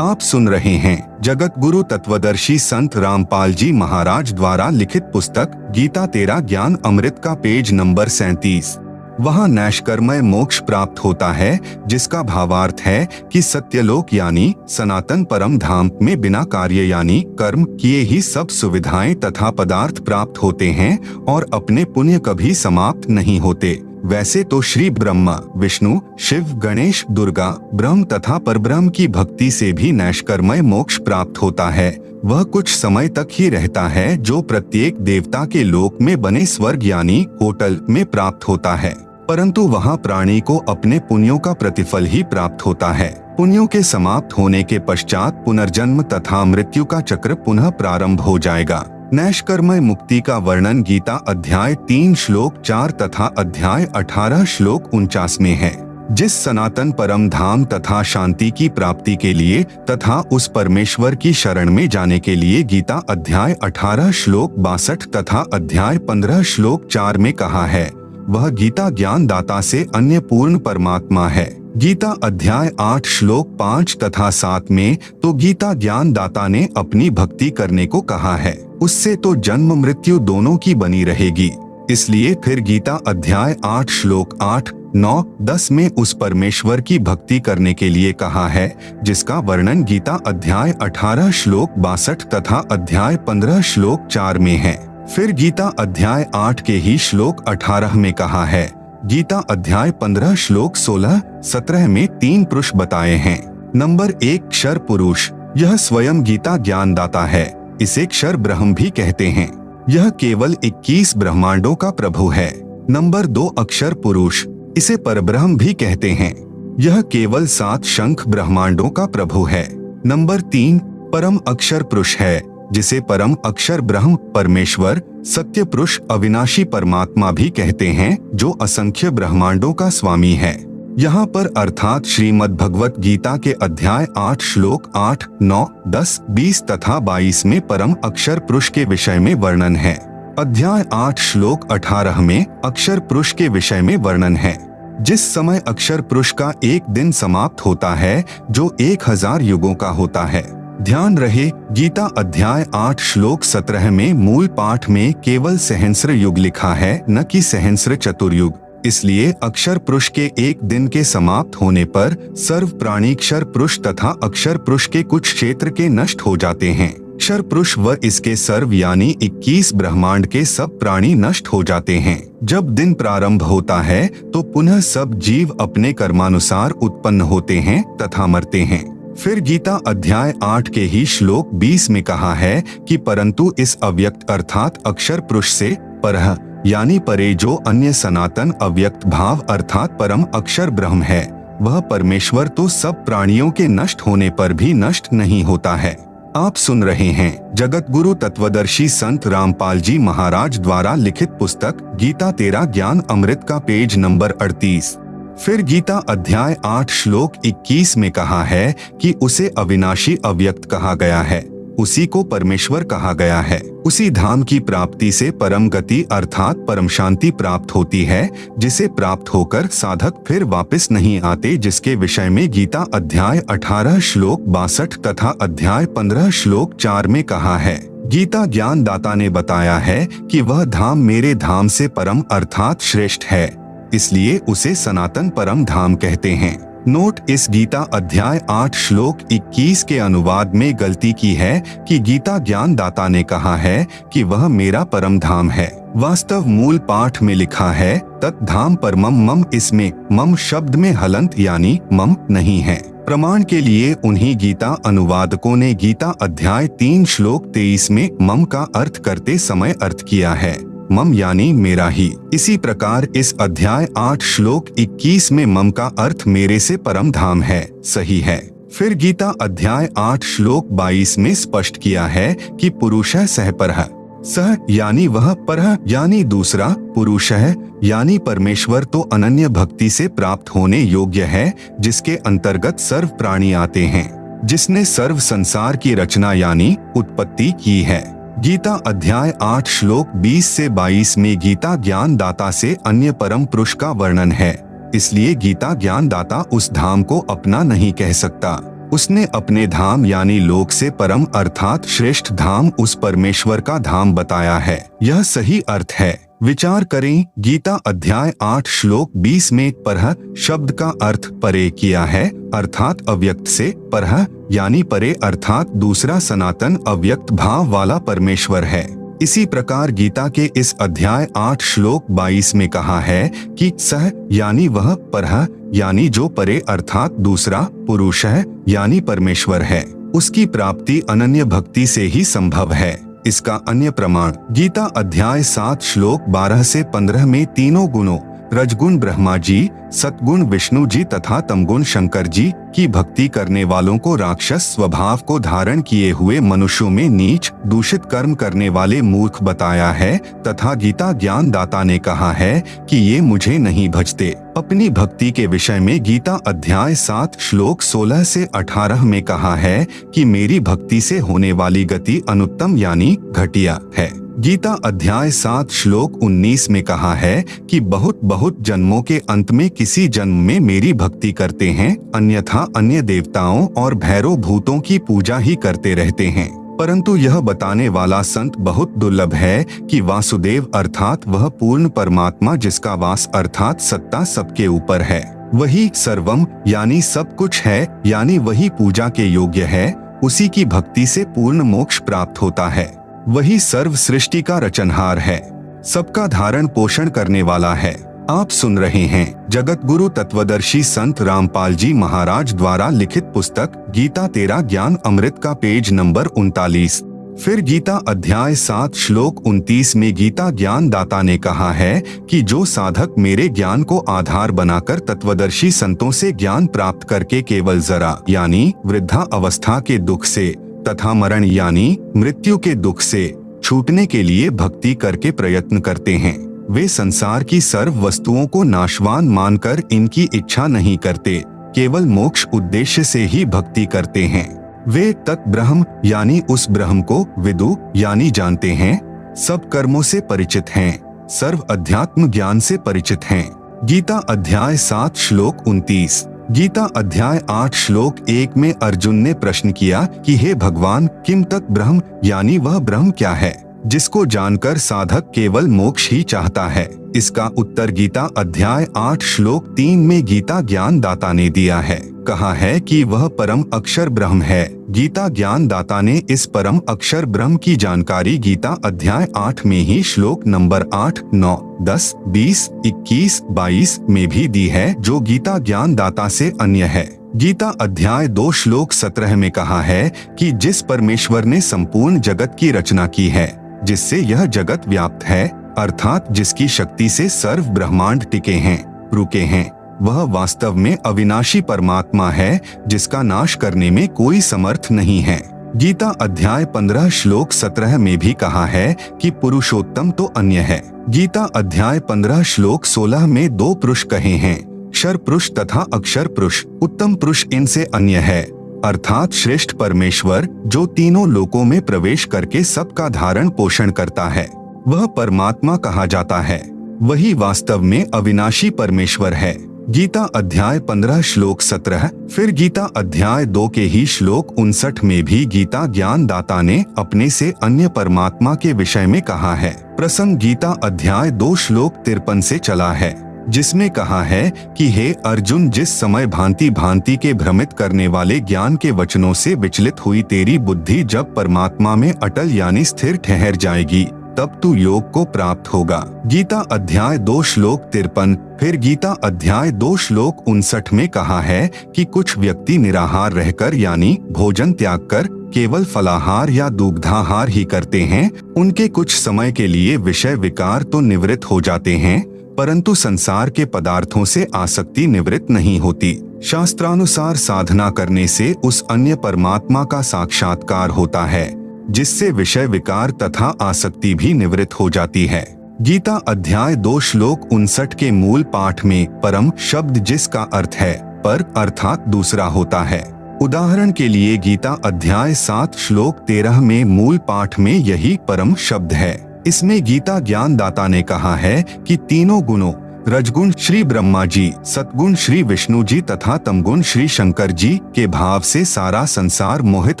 आप सुन रहे हैं जगत गुरु तत्वदर्शी संत रामपाल जी महाराज द्वारा लिखित पुस्तक गीता तेरा ज्ञान अमृत का पेज नंबर 37। वहाँ नैष्कर्मय मोक्ष प्राप्त होता है, जिसका भावार्थ है कि सत्यलोक यानी सनातन परम धाम में बिना कार्य यानी कर्म किए ही सब सुविधाएं तथा पदार्थ प्राप्त होते हैं और अपने पुण्य कभी समाप्त नहीं होते। वैसे तो श्री ब्रह्मा, विष्णु, शिव, गणेश, दुर्गा, ब्रह्म तथा परब्रह्म की भक्ति से भी नैष्कर्मय मोक्ष प्राप्त होता है। वह कुछ समय तक ही रहता है, जो प्रत्येक देवता के लोक में बने स्वर्ग यानी होटल में प्राप्त होता है, परंतु वहाँ प्राणी को अपने पुण्यों का प्रतिफल ही प्राप्त होता है। पुण्यों के समाप्त होने के पश्चात पुनर्जन्म तथा मृत्यु का चक्र पुनः प्रारंभ हो जाएगा। नैष्कर्मय मुक्ति का वर्णन गीता अध्याय 3 श्लोक 4 तथा अध्याय 18 श्लोक 49 में है। जिस सनातन परम धाम तथा शांति की प्राप्ति के लिए तथा उस परमेश्वर की शरण में जाने के लिए गीता अध्याय 18 श्लोक 62 तथा अध्याय 15 श्लोक 4 में कहा है, वह गीता ज्ञान दाता से अन्य पूर्ण परमात्मा है। गीता अध्याय 8 श्लोक 5 तथा 7 में तो गीता ज्ञान दाता ने अपनी भक्ति करने को कहा है, उससे तो जन्म मृत्यु दोनों की बनी रहेगी। इसलिए फिर गीता अध्याय 8 श्लोक 8, 9, 10 में उस परमेश्वर की भक्ति करने के लिए कहा है, जिसका वर्णन गीता अध्याय 18 श्लोक 62 तथा अध्याय 15 श्लोक 4 में है। फिर गीता अध्याय 8 के ही श्लोक 18 में कहा है। गीता अध्याय 15 श्लोक 16, 17 में 3 पुरुष बताए हैं। नंबर 1 क्षर पुरुष, यह स्वयं गीता ज्ञान दाता है। इसे क्षर ब्रह्म भी कहते हैं। यह केवल 21 ब्रह्मांडों का प्रभु है। नंबर 2 अक्षर पुरुष, इसे परब्रह्म भी कहते हैं। यह केवल 7 शंख ब्रह्मांडों का प्रभु है। नंबर 3 परम अक्षर पुरुष है, जिसे परम अक्षर ब्रह्म परमेश्वर सत्य पुरुष अविनाशी परमात्मा भी कहते हैं, जो असंख्य ब्रह्मांडों का स्वामी है। यहाँ पर अर्थात श्रीमद् भगवत गीता के अध्याय 8 श्लोक 8, 9, 10, 20 तथा 22 में परम अक्षर पुरुष के विषय में वर्णन है। अध्याय 8 श्लोक 18 में अक्षर पुरुष के विषय में वर्णन है। जिस समय अक्षर पुरुष का एक दिन समाप्त होता है, जो 1000 युगों का होता है। ध्यान रहे, गीता अध्याय 8 श्लोक 17 में मूल पाठ में केवल सहस्र युग लिखा है, न कि सहस्र चतुर्युग। इसलिए अक्षर पुरुष के एक दिन के समाप्त होने पर सर्व प्राणी क्षर पुरुष तथा अक्षर पुरुष के कुछ क्षेत्र के नष्ट हो जाते हैं। क्षर पुरुष व इसके सर्व यानी 21 ब्रह्मांड के सब प्राणी नष्ट हो जाते हैं। जब दिन प्रारंभ होता है तो पुनः सब जीव अपने कर्मानुसार उत्पन्न होते हैं तथा मरते हैं। फिर गीता अध्याय 8 के ही श्लोक 20 में कहा है कि परंतु इस अव्यक्त अर्थात अक्षर पुरुष से परह यानी परे जो अन्य सनातन अव्यक्त भाव अर्थात परम अक्षर ब्रह्म है, वह परमेश्वर तो सब प्राणियों के नष्ट होने पर भी नष्ट नहीं होता है। आप सुन रहे हैं जगत गुरु तत्वदर्शी संत रामपाल जी महाराज द्वारा लिखित पुस्तक गीता तेरा ज्ञान अमृत का पेज नंबर 38। फिर गीता अध्याय 8 श्लोक 21 में कहा है कि उसे अविनाशी अव्यक्त कहा गया है, उसी को परमेश्वर कहा गया है। उसी धाम की प्राप्ति से परम गति अर्थात परम शांति प्राप्त होती है, जिसे प्राप्त होकर साधक फिर वापस नहीं आते, जिसके विषय में गीता अध्याय 18 श्लोक 62 तथा अध्याय 15 श्लोक 4 में कहा है। गीता ज्ञान दाता ने बताया है कि वह धाम मेरे धाम से परम अर्थात श्रेष्ठ है, इसलिए उसे सनातन परम धाम कहते हैं। नोट, इस गीता अध्याय 8 श्लोक 21 के अनुवाद में गलती की है कि गीता ज्ञान दाता ने कहा है कि वह मेरा परम धाम है। वास्तव मूल पाठ में लिखा है तत् धाम परमम मम, इसमें मम शब्द में हलंत यानी मम नहीं है। प्रमाण के लिए उन्हीं गीता अनुवादकों ने गीता अध्याय 3 श्लोक 23 में मम का अर्थ करते समय अर्थ किया है मम यानी मेरा ही। इसी प्रकार इस अध्याय 8 श्लोक 21 में मम का अर्थ मेरे से परम धाम है, सही है। फिर गीता अध्याय 8 श्लोक 22 में स्पष्ट किया है कि पुरुषः सह परः, सह यानी वह, परः यानी दूसरा, पुरुषः यानी परमेश्वर तो अनन्य भक्ति से प्राप्त होने योग्य है, जिसके अंतर्गत सर्व प्राणी आते हैं, जिसने सर्व संसार की रचना यानी उत्पत्ति की है। गीता अध्याय 8 श्लोक 20 से 22 में गीता ज्ञान दाता से अन्य परम पुरुष का वर्णन है, इसलिए गीता ज्ञान दाता उस धाम को अपना नहीं कह सकता। उसने अपने धाम यानी लोक से परम अर्थात श्रेष्ठ धाम उस परमेश्वर का धाम बताया है। यह सही अर्थ है। विचार करें, गीता अध्याय 8 श्लोक 20 में परह शब्द का अर्थ परे किया है, अर्थात अव्यक्त से परह यानी परे अर्थात दूसरा सनातन अव्यक्त भाव वाला परमेश्वर है। इसी प्रकार गीता के इस अध्याय 8 श्लोक 22 में कहा है कि सह यानी वह, परह यानी जो परे अर्थात दूसरा, पुरुष है यानी परमेश्वर है, उसकी प्राप्ति अनन्य भक्ति से ही संभव है। इसका अन्य प्रमाण गीता अध्याय 7 श्लोक 12 से 15 में तीनों गुणों रजगुण ब्रह्मा जी, सतगुण विष्णु जी तथा तमगुण शंकर जी की भक्ति करने वालों को राक्षस स्वभाव को धारण किए हुए मनुष्यों में नीच दूषित कर्म करने वाले मूर्ख बताया है तथा गीता ज्ञान दाता ने कहा है कि ये मुझे नहीं भजते। अपनी भक्ति के विषय में गीता अध्याय 7 श्लोक 16 से 18 में कहा है कि मेरी भक्ति से होने वाली गति अनुत्तम यानी घटिया है। गीता अध्याय 7 श्लोक 19 में कहा है कि बहुत बहुत जन्मों के अंत में किसी जन्म में मेरी भक्ति करते हैं, अन्यथा अन्य देवताओं और भैरव भूतों की पूजा ही करते रहते हैं। परंतु यह बताने वाला संत बहुत दुर्लभ है कि वासुदेव अर्थात वह पूर्ण परमात्मा जिसका वास अर्थात सत्ता सबके ऊपर है, वही सर्वम यानी सब कुछ है, यानी वही पूजा के योग्य है, उसी की भक्ति से पूर्ण मोक्ष प्राप्त होता है। वही सर्व सृष्टि का रचनहार है, सबका धारण पोषण करने वाला है। आप सुन रहे हैं जगत गुरु तत्वदर्शी संत रामपाल जी महाराज द्वारा लिखित पुस्तक गीता तेरा ज्ञान अमृत का पेज नंबर 39। फिर गीता अध्याय 7 श्लोक 29 में गीता ज्ञान दाता ने कहा है कि जो साधक मेरे ज्ञान को आधार बनाकर तत्वदर्शी संतों से ज्ञान प्राप्त करके केवल जरा यानी वृद्धा अवस्था के दुख से तथा मरण यानी मृत्यु के दुख से छूटने के लिए भक्ति करके प्रयत्न करते हैं, वे संसार की सर्व वस्तुओं को नाशवान मानकर इनकी इच्छा नहीं करते, केवल मोक्ष उद्देश्य से ही भक्ति करते हैं। वे तत्ब्रह्म यानी उस ब्रह्म को विदु यानी जानते हैं, सब कर्मों से परिचित हैं, सर्व अध्यात्म ज्ञान से परिचित हैं। गीता अध्याय 7 श्लोक 29। गीता अध्याय 8 श्लोक 1 में अर्जुन ने प्रश्न किया कि हे भगवान, किम तत् ब्रह्म यानी वह ब्रह्म क्या है जिसको जानकर साधक केवल मोक्ष ही चाहता है। इसका उत्तर गीता अध्याय 8 श्लोक 3 में गीता ज्ञान दाता ने दिया है। कहा है कि वह परम अक्षर ब्रह्म है। गीता ज्ञान दाता ने इस परम अक्षर ब्रह्म की जानकारी गीता अध्याय 8 में ही श्लोक नंबर 8, 9, 10, 20, 21, 22 में भी दी है, जो गीता ज्ञान दाता से अन्य है। गीता अध्याय 2 श्लोक 17 में कहा है कि जिस परमेश्वर ने संपूर्ण जगत की रचना की है, जिससे यह जगत व्याप्त है, अर्थात जिसकी शक्ति से सर्व ब्रह्मांड टिके हैं, रुके हैं, वह वास्तव में अविनाशी परमात्मा है, जिसका नाश करने में कोई समर्थ नहीं है। गीता अध्याय 15 श्लोक 17 में भी कहा है कि पुरुषोत्तम तो अन्य है। गीता अध्याय 15 श्लोक 16 में 2 पुरुष कहे हैं, क्षर पुरुष तथा अक्षर पुरुष। उत्तम पुरुष इनसे अन्य है, अर्थात श्रेष्ठ परमेश्वर जो तीनों लोकों में प्रवेश करके सबका धारण पोषण करता है, वह परमात्मा कहा जाता है। वही वास्तव में अविनाशी परमेश्वर है। गीता अध्याय 15 श्लोक 17। फिर गीता अध्याय 2 के ही श्लोक 59 में भी गीता ज्ञान दाता ने अपने से अन्य परमात्मा के विषय में कहा है। प्रसंग गीता अध्याय 2 श्लोक 53 से चला है, जिसमें कहा है कि हे अर्जुन, जिस समय भांति भांति के भ्रमित करने वाले ज्ञान के वचनों से विचलित हुई तेरी बुद्धि जब परमात्मा में अटल यानी स्थिर ठहर जाएगी, तब तू योग को प्राप्त होगा। गीता अध्याय 2 श्लोक 53। फिर गीता अध्याय 2 श्लोक 59 में कहा है कि कुछ व्यक्ति निराहार रहकर यानी भोजन त्याग कर केवल फलाहार या दुग्धाहार ही करते हैं। उनके कुछ समय के लिए विषय विकार तो निवृत्त हो जाते हैं, परंतु संसार के पदार्थों से आसक्ति निवृत्त नहीं होती। शास्त्रानुसार साधना करने से उस अन्य परमात्मा का साक्षात्कार होता है, जिससे विषय विकार तथा आसक्ति भी निवृत्त हो जाती है। गीता अध्याय 2 श्लोक 59 के मूल पाठ में परम शब्द जिसका अर्थ है पर अर्थात दूसरा होता है। उदाहरण के लिए गीता अध्याय 7 श्लोक 13 में मूल पाठ में यही परम शब्द है। इसमें गीता ज्ञान दाता ने कहा है कि तीनों गुणों रजगुण श्री ब्रह्मा जी, सतगुण श्री विष्णु जी तथा तमगुण श्री शंकर जी के भाव से सारा संसार मोहित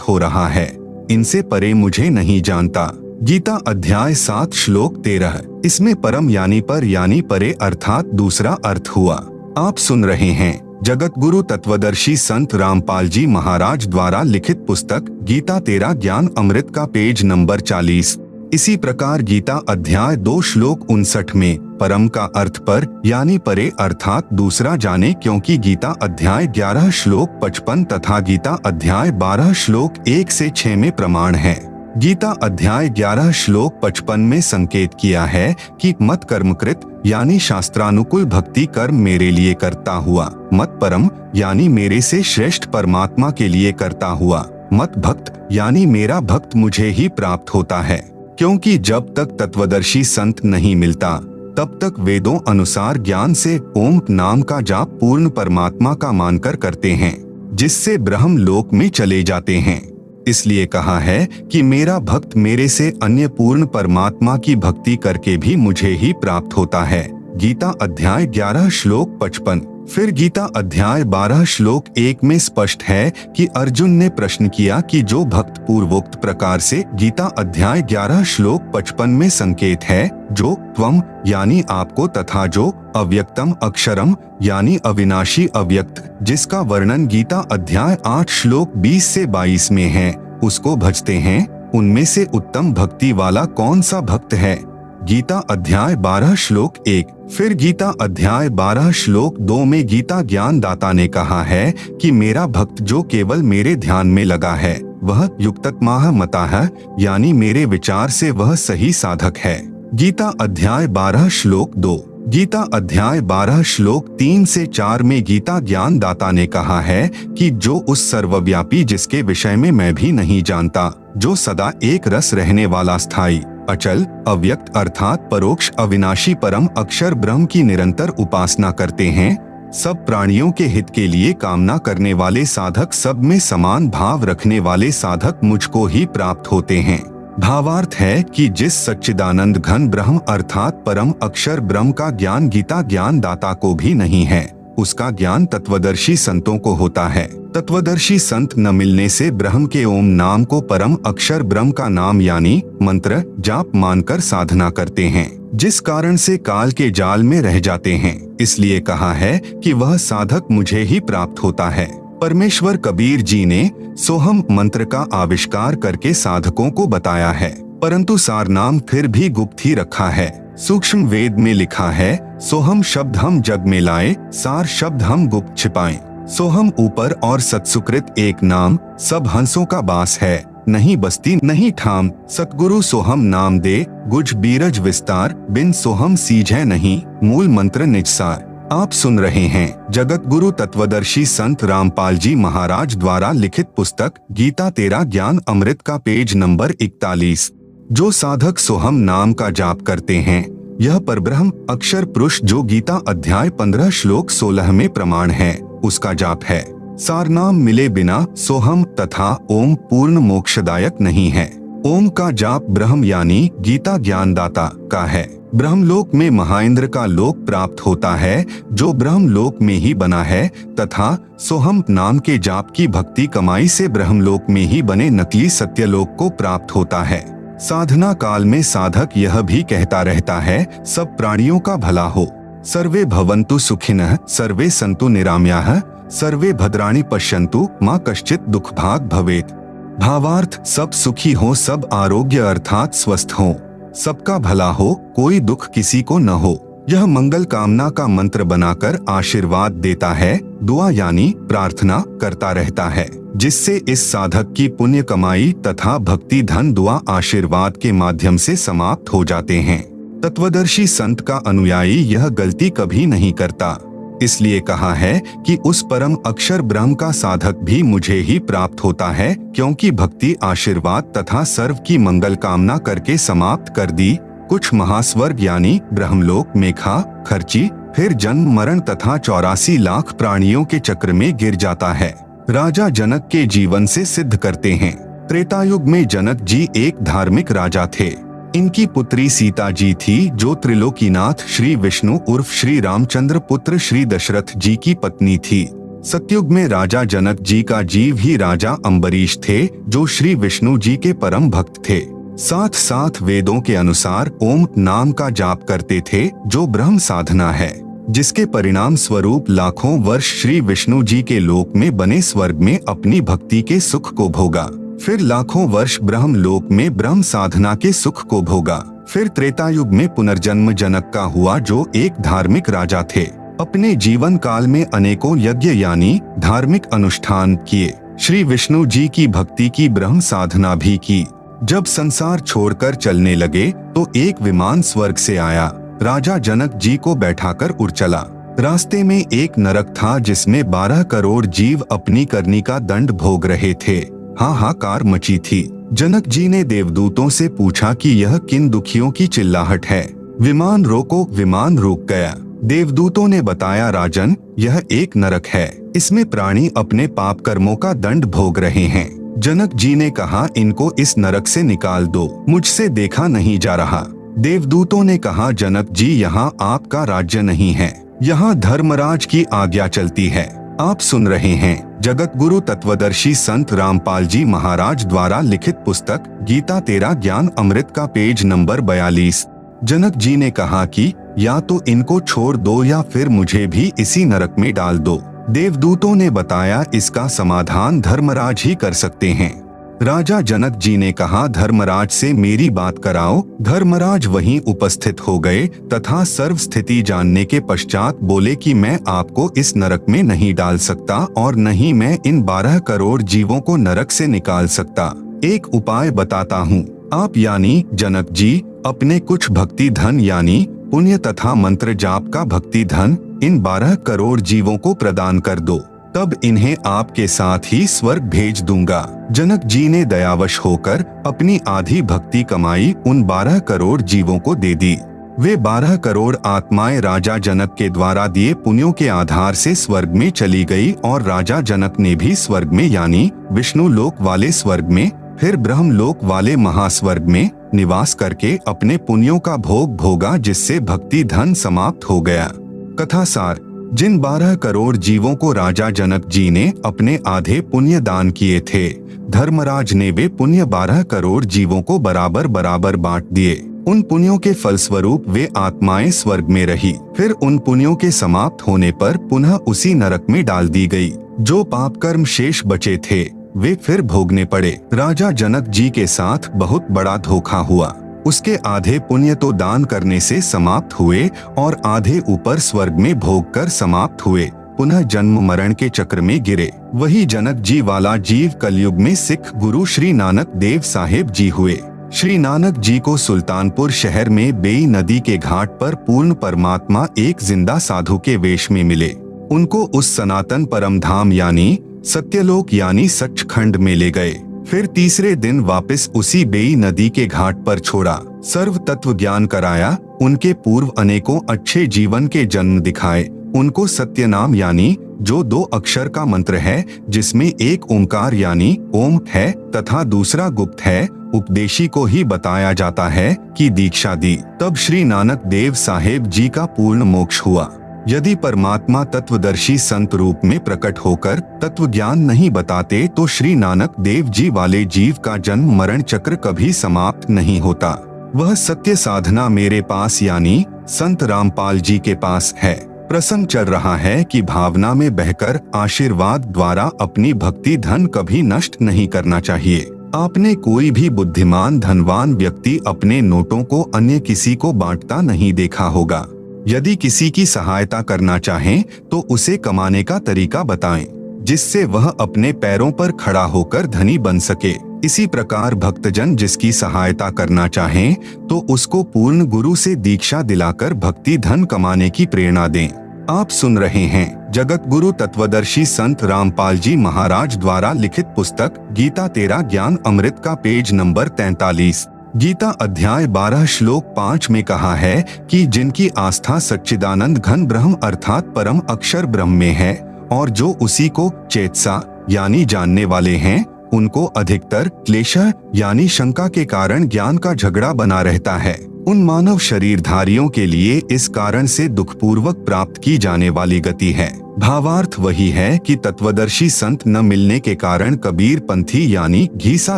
हो रहा है। इनसे परे मुझे नहीं जानता। गीता अध्याय 7 श्लोक 13। इसमें परम यानी पर यानी परे अर्थात दूसरा अर्थ हुआ। आप सुन रहे हैं जगत गुरु तत्वदर्शी संत रामपाल जी महाराज द्वारा लिखित पुस्तक गीता तेरा ज्ञान अमृत का पेज नंबर 40। इसी प्रकार गीता अध्याय 2 श्लोक 59 में परम का अर्थ पर यानी परे अर्थात दूसरा जाने, क्योंकि गीता अध्याय 11 श्लोक 55 तथा गीता अध्याय 12 श्लोक 1 से 6 में प्रमाण है। गीता अध्याय 11 श्लोक 55 में संकेत किया है कि मत कर्मकृत यानी शास्त्रानुकूल भक्ति कर्म मेरे लिए करता हुआ, मत परम यानी मेरे से श्रेष्ठ परमात्मा के लिए करता हुआ, मत भक्त यानी मेरा भक्त मुझे ही प्राप्त होता है। क्योंकि जब तक तत्वदर्शी संत नहीं मिलता तब तक वेदों अनुसार ज्ञान से ओम नाम का जाप पूर्ण परमात्मा का मानकर करते हैं, जिससे ब्रह्म लोक में चले जाते हैं। इसलिए कहा है कि मेरा भक्त मेरे से अन्य पूर्ण परमात्मा की भक्ति करके भी मुझे ही प्राप्त होता है। गीता अध्याय 11 श्लोक 55। फिर गीता अध्याय 12 श्लोक 1 में स्पष्ट है कि अर्जुन ने प्रश्न किया कि जो भक्त पूर्वोक्त प्रकार से गीता अध्याय 11 श्लोक 55 में संकेत है, जो त्वम यानी आपको तथा जो अव्यक्तम अक्षरम यानी अविनाशी अव्यक्त, जिसका वर्णन गीता अध्याय 8 श्लोक 20 से 22 में है, उसको भजते हैं, उनमें से उत्तम भक्ति वाला कौन सा भक्त है। गीता अध्याय 12 श्लोक 1। फिर गीता अध्याय 12 श्लोक 2 में गीता ज्ञान दाता ने कहा है कि मेरा भक्त जो केवल मेरे ध्यान में लगा है वह युक्ततमाह मताह यानी मेरे विचार से वह सही साधक है। गीता अध्याय 12 श्लोक 2। गीता अध्याय 12 श्लोक 3 से 4 में गीता ज्ञान दाता ने कहा है कि जो उस सर्वव्यापी जिसके विषय में मैं भी नहीं जानता, जो सदा एक रस रहने वाला स्थायी अचल अव्यक्त अर्थात परोक्ष अविनाशी परम अक्षर ब्रह्म की निरंतर उपासना करते हैं, सब प्राणियों के हित के लिए कामना करने वाले साधक, सब में समान भाव रखने वाले साधक मुझको ही प्राप्त होते हैं। भावार्थ है कि जिस सच्चिदानंद घन ब्रह्म अर्थात परम अक्षर ब्रह्म का ज्ञान गीता ज्ञान दाता को भी नहीं है, उसका ज्ञान तत्वदर्शी संतों को होता है। तत्वदर्शी संत न मिलने से ब्रह्म के ओम नाम को परम अक्षर ब्रह्म का नाम यानी मंत्र जाप मानकर साधना करते हैं, जिस कारण से काल के जाल में रह जाते हैं। इसलिए कहा है कि वह साधक मुझे ही प्राप्त होता है। परमेश्वर कबीर जी ने सोहम मंत्र का आविष्कार करके साधकों को बताया है, परंतु सारनाम फिर भी गुप्त ही रखा है। सूक्ष्म वेद में लिखा है, सोहम शब्द हम जग में लाए, सार शब्द हम गुप्त छिपाएं। सोहम ऊपर और सत्सुकृत एक नाम, सब हंसों का बास है, नहीं बस्ती नहीं ठाम, सतगुरु सोहम नाम दे, गुज बीरज विस्तार, बिन सोहम सीझै नहीं, मूल मंत्र निजसार। आप सुन रहे हैं जगत गुरु तत्वदर्शी संत रामपाल जी महाराज द्वारा लिखित पुस्तक गीता तेरा ज्ञान अमृत का पेज नंबर 41। जो साधक सोहम नाम का जाप करते हैं, यह परब्रह्म अक्षर पुरुष जो गीता अध्याय 15 श्लोक 16 में प्रमाण है, उसका जाप है। सारनाम मिले बिना सोहम तथा ओम पूर्ण मोक्षदायक नहीं है। ओम का जाप ब्रह्म यानी गीता ज्ञानदाता का है। ब्रह्मलोक में महाइंद्र का लोक प्राप्त होता है जो ब्रह्मलोक में ही बना है, तथा सोहम नाम के जाप की भक्ति कमाई से ब्रह्मलोक में ही बने नकली सत्यलोक को प्राप्त होता है। साधना काल में साधक यह भी कहता रहता है, सब प्राणियों का भला हो, सर्वे भवन्तु सुखिनः, सर्वे सन्तु निरामयाः, सर्वे भद्राणि पश्यन्तु, मा कश्चित् दुख भाग भवेत्। भावार्थ सब सुखी हो, सब आरोग्य अर्थात स्वस्थ हो, सबका भला हो, कोई दुख किसी को न हो। यह मंगल कामना का मंत्र बनाकर आशीर्वाद देता है, दुआ यानी प्रार्थना करता रहता है, जिससे इस साधक की पुण्य कमाई तथा भक्ति धन दुआ आशीर्वाद के माध्यम से समाप्त हो जाते हैं। तत्वदर्शी संत का अनुयायी यह गलती कभी नहीं करता। इसलिए कहा है कि उस परम अक्षर ब्रह्म का साधक भी मुझे ही प्राप्त होता है, क्योंकि भक्ति आशीर्वाद तथा सर्व की मंगल कामना करके समाप्त कर दी। कुछ महास्वर्ग यानी ब्रह्मलोक में खा खर्ची, फिर जन्म मरण तथा 84 लाख प्राणियों के चक्र में गिर जाता है। राजा जनक के जीवन से सिद्ध करते हैं। त्रेतायुग में जनक जी एक धार्मिक राजा थे। इनकी पुत्री सीता जी थी, जो त्रिलोकीनाथ श्री विष्णु उर्फ श्री रामचंद्र पुत्र श्री दशरथ जी की पत्नी थी। सतयुग में राजा जनक जी का जीव ही राजा अम्बरीश थे, जो श्री विष्णु जी के परम भक्त थे। साथ साथ वेदों के अनुसार ओम नाम का जाप करते थे, जो ब्रह्म साधना है, जिसके परिणाम स्वरूप लाखों वर्ष श्री विष्णु जी के लोक में बने स्वर्ग में अपनी भक्ति के सुख को भोगा। फिर लाखों वर्ष ब्रह्म लोक में ब्रह्म साधना के सुख को भोगा। फिर त्रेता युग में पुनर्जन्म जनक का हुआ, जो एक धार्मिक राजा थे। अपने जीवन काल में अनेकों यज्ञ यानी धार्मिक अनुष्ठान किए, श्री विष्णु जी की भक्ति की, ब्रह्म साधना भी की। जब संसार छोड़कर चलने लगे तो एक विमान स्वर्ग से आया, राजा जनक जी को बैठाकर उड़ चला। रास्ते में एक नरक था, जिसमें 12 करोड़ जीव अपनी करनी का दंड भोग रहे थे। हाहाकार मची थी। जनक जी ने देवदूतों से पूछा कि यह किन दुखियों की चिल्लाहट है। विमान रोको। विमान रुक गया। देवदूतों ने बताया, राजन, यह एक नरक है, इसमें प्राणी अपने पाप कर्मों का दंड भोग रहे हैं। जनक जी ने कहा, इनको इस नरक से निकाल दो, मुझसे देखा नहीं जा रहा। देवदूतों ने कहा, जनक जी, यहाँ आपका राज्य नहीं है, यहाँ धर्मराज की आज्ञा चलती है। आप सुन रहे हैं जगत गुरु तत्वदर्शी संत रामपाल जी महाराज द्वारा लिखित पुस्तक गीता तेरा ज्ञान अमृत का पेज नंबर 42। जनक जी ने कहा कि या तो इनको छोड़ दो या फिर मुझे भी इसी नरक में डाल दो। देवदूतों ने बताया, इसका समाधान धर्मराज ही कर सकते हैं। राजा जनक जी ने कहा, धर्मराज से मेरी बात कराओ। धर्मराज वहीं उपस्थित हो गए तथा सर्व स्थिति जानने के पश्चात बोले कि मैं आपको इस नरक में नहीं डाल सकता और न ही मैं इन 12 करोड़ जीवों को नरक से निकाल सकता। एक उपाय बताता हूँ। आप यानी जनक जी अपने कुछ भक्ति धन यानी पुण्य तथा मंत्र जाप का भक्ति धन इन 12 करोड़ जीवों को प्रदान कर दो, तब इन्हें आपके साथ ही स्वर्ग भेज दूंगा। जनक जी ने दयावश होकर अपनी आधी भक्ति कमाई उन 12 करोड़ जीवों को दे दी। वे 12 करोड़ आत्माएं राजा जनक के द्वारा दिए पुण्यों के आधार से स्वर्ग में चली गई और राजा जनक ने भी स्वर्ग में यानी विष्णु लोक वाले स्वर्ग में, फिर ब्रह्म लोक वाले महास्वर्ग में निवास करके अपने पुण्यों का भोग भोगा, जिससे भक्ति धन समाप्त हो गया। कथा सार, जिन 12 करोड़ जीवों को राजा जनक जी ने अपने आधे पुण्य दान किए थे, धर्मराज ने वे पुण्य 12 करोड़ जीवों को बराबर बराबर बांट दिए। उन पुण्यों के फलस्वरूप वे आत्माएं स्वर्ग में रही। फिर उन पुण्यों के समाप्त होने पर पुनः उसी नरक में डाल दी गई। जो पाप कर्म शेष बचे थे वे फिर भोगने पड़े। राजा जनक जी के साथ बहुत बड़ा धोखा हुआ। उसके आधे पुण्य तो दान करने से समाप्त हुए और आधे ऊपर स्वर्ग में भोग कर समाप्त हुए, पुनः जन्म मरण के चक्र में गिरे। वही जनक जी वाला जीव कलयुग में सिख गुरु श्री नानक देव साहेब जी हुए। श्री नानक जी को सुल्तानपुर शहर में बेई नदी के घाट पर पूर्ण परमात्मा एक जिंदा साधु के वेश में मिले। उनको उस सनातन परम धाम यानी सत्यलोक यानी सचखंड में ले गए। फिर तीसरे दिन वापस उसी बेई नदी के घाट पर छोड़ा, सर्व तत्व ज्ञान कराया, उनके पूर्व अनेकों अच्छे जीवन के जन्म दिखाए, उनको सत्य नाम यानी जो 2 अक्षर का मंत्र है, जिसमें एक ओंकार यानी ओम है तथा दूसरा गुप्त है, उपदेशी को ही बताया जाता है कि दीक्षा दी। तब श्री नानक देव साहेब जी का पूर्ण मोक्ष हुआ। यदि परमात्मा तत्वदर्शी संत रूप में प्रकट होकर तत्व ज्ञान नहीं बताते तो श्री नानक देव जी वाले जीव का जन्म मरण चक्र कभी समाप्त नहीं होता। वह सत्य साधना मेरे पास यानी संत रामपाल जी के पास है। प्रसंग चल रहा है कि भावना में बहकर आशीर्वाद द्वारा अपनी भक्ति धन कभी नष्ट नहीं करना चाहिए। आपने कोई भी बुद्धिमान धनवान व्यक्ति अपने नोटों को अन्य किसी को बांटता नहीं देखा होगा। यदि किसी की सहायता करना चाहें तो उसे कमाने का तरीका बताएं, जिससे वह अपने पैरों पर खड़ा होकर धनी बन सके। इसी प्रकार भक्तजन जिसकी सहायता करना चाहें तो उसको पूर्ण गुरु से दीक्षा दिलाकर भक्ति धन कमाने की प्रेरणा दें। आप सुन रहे हैं जगत गुरु तत्वदर्शी संत रामपाल जी महाराज द्वारा लिखित पुस्तक गीता तेरा ज्ञान अमृत का पेज नंबर 43। गीता अध्याय 12 श्लोक 5 में कहा है कि जिनकी आस्था सच्चिदानंद घन ब्रह्म अर्थात परम अक्षर ब्रह्म में है और जो उसी को चेतसा यानी जानने वाले हैं, उनको अधिकतर क्लेश यानी शंका के कारण ज्ञान का झगड़ा बना रहता है। उन मानव शरीरधारियों के लिए इस कारण से दुखपूर्वक प्राप्त की जाने वाली गति है। भावार्थ वही है कि तत्वदर्शी संत न मिलने के कारण कबीर पंथी यानी घीसा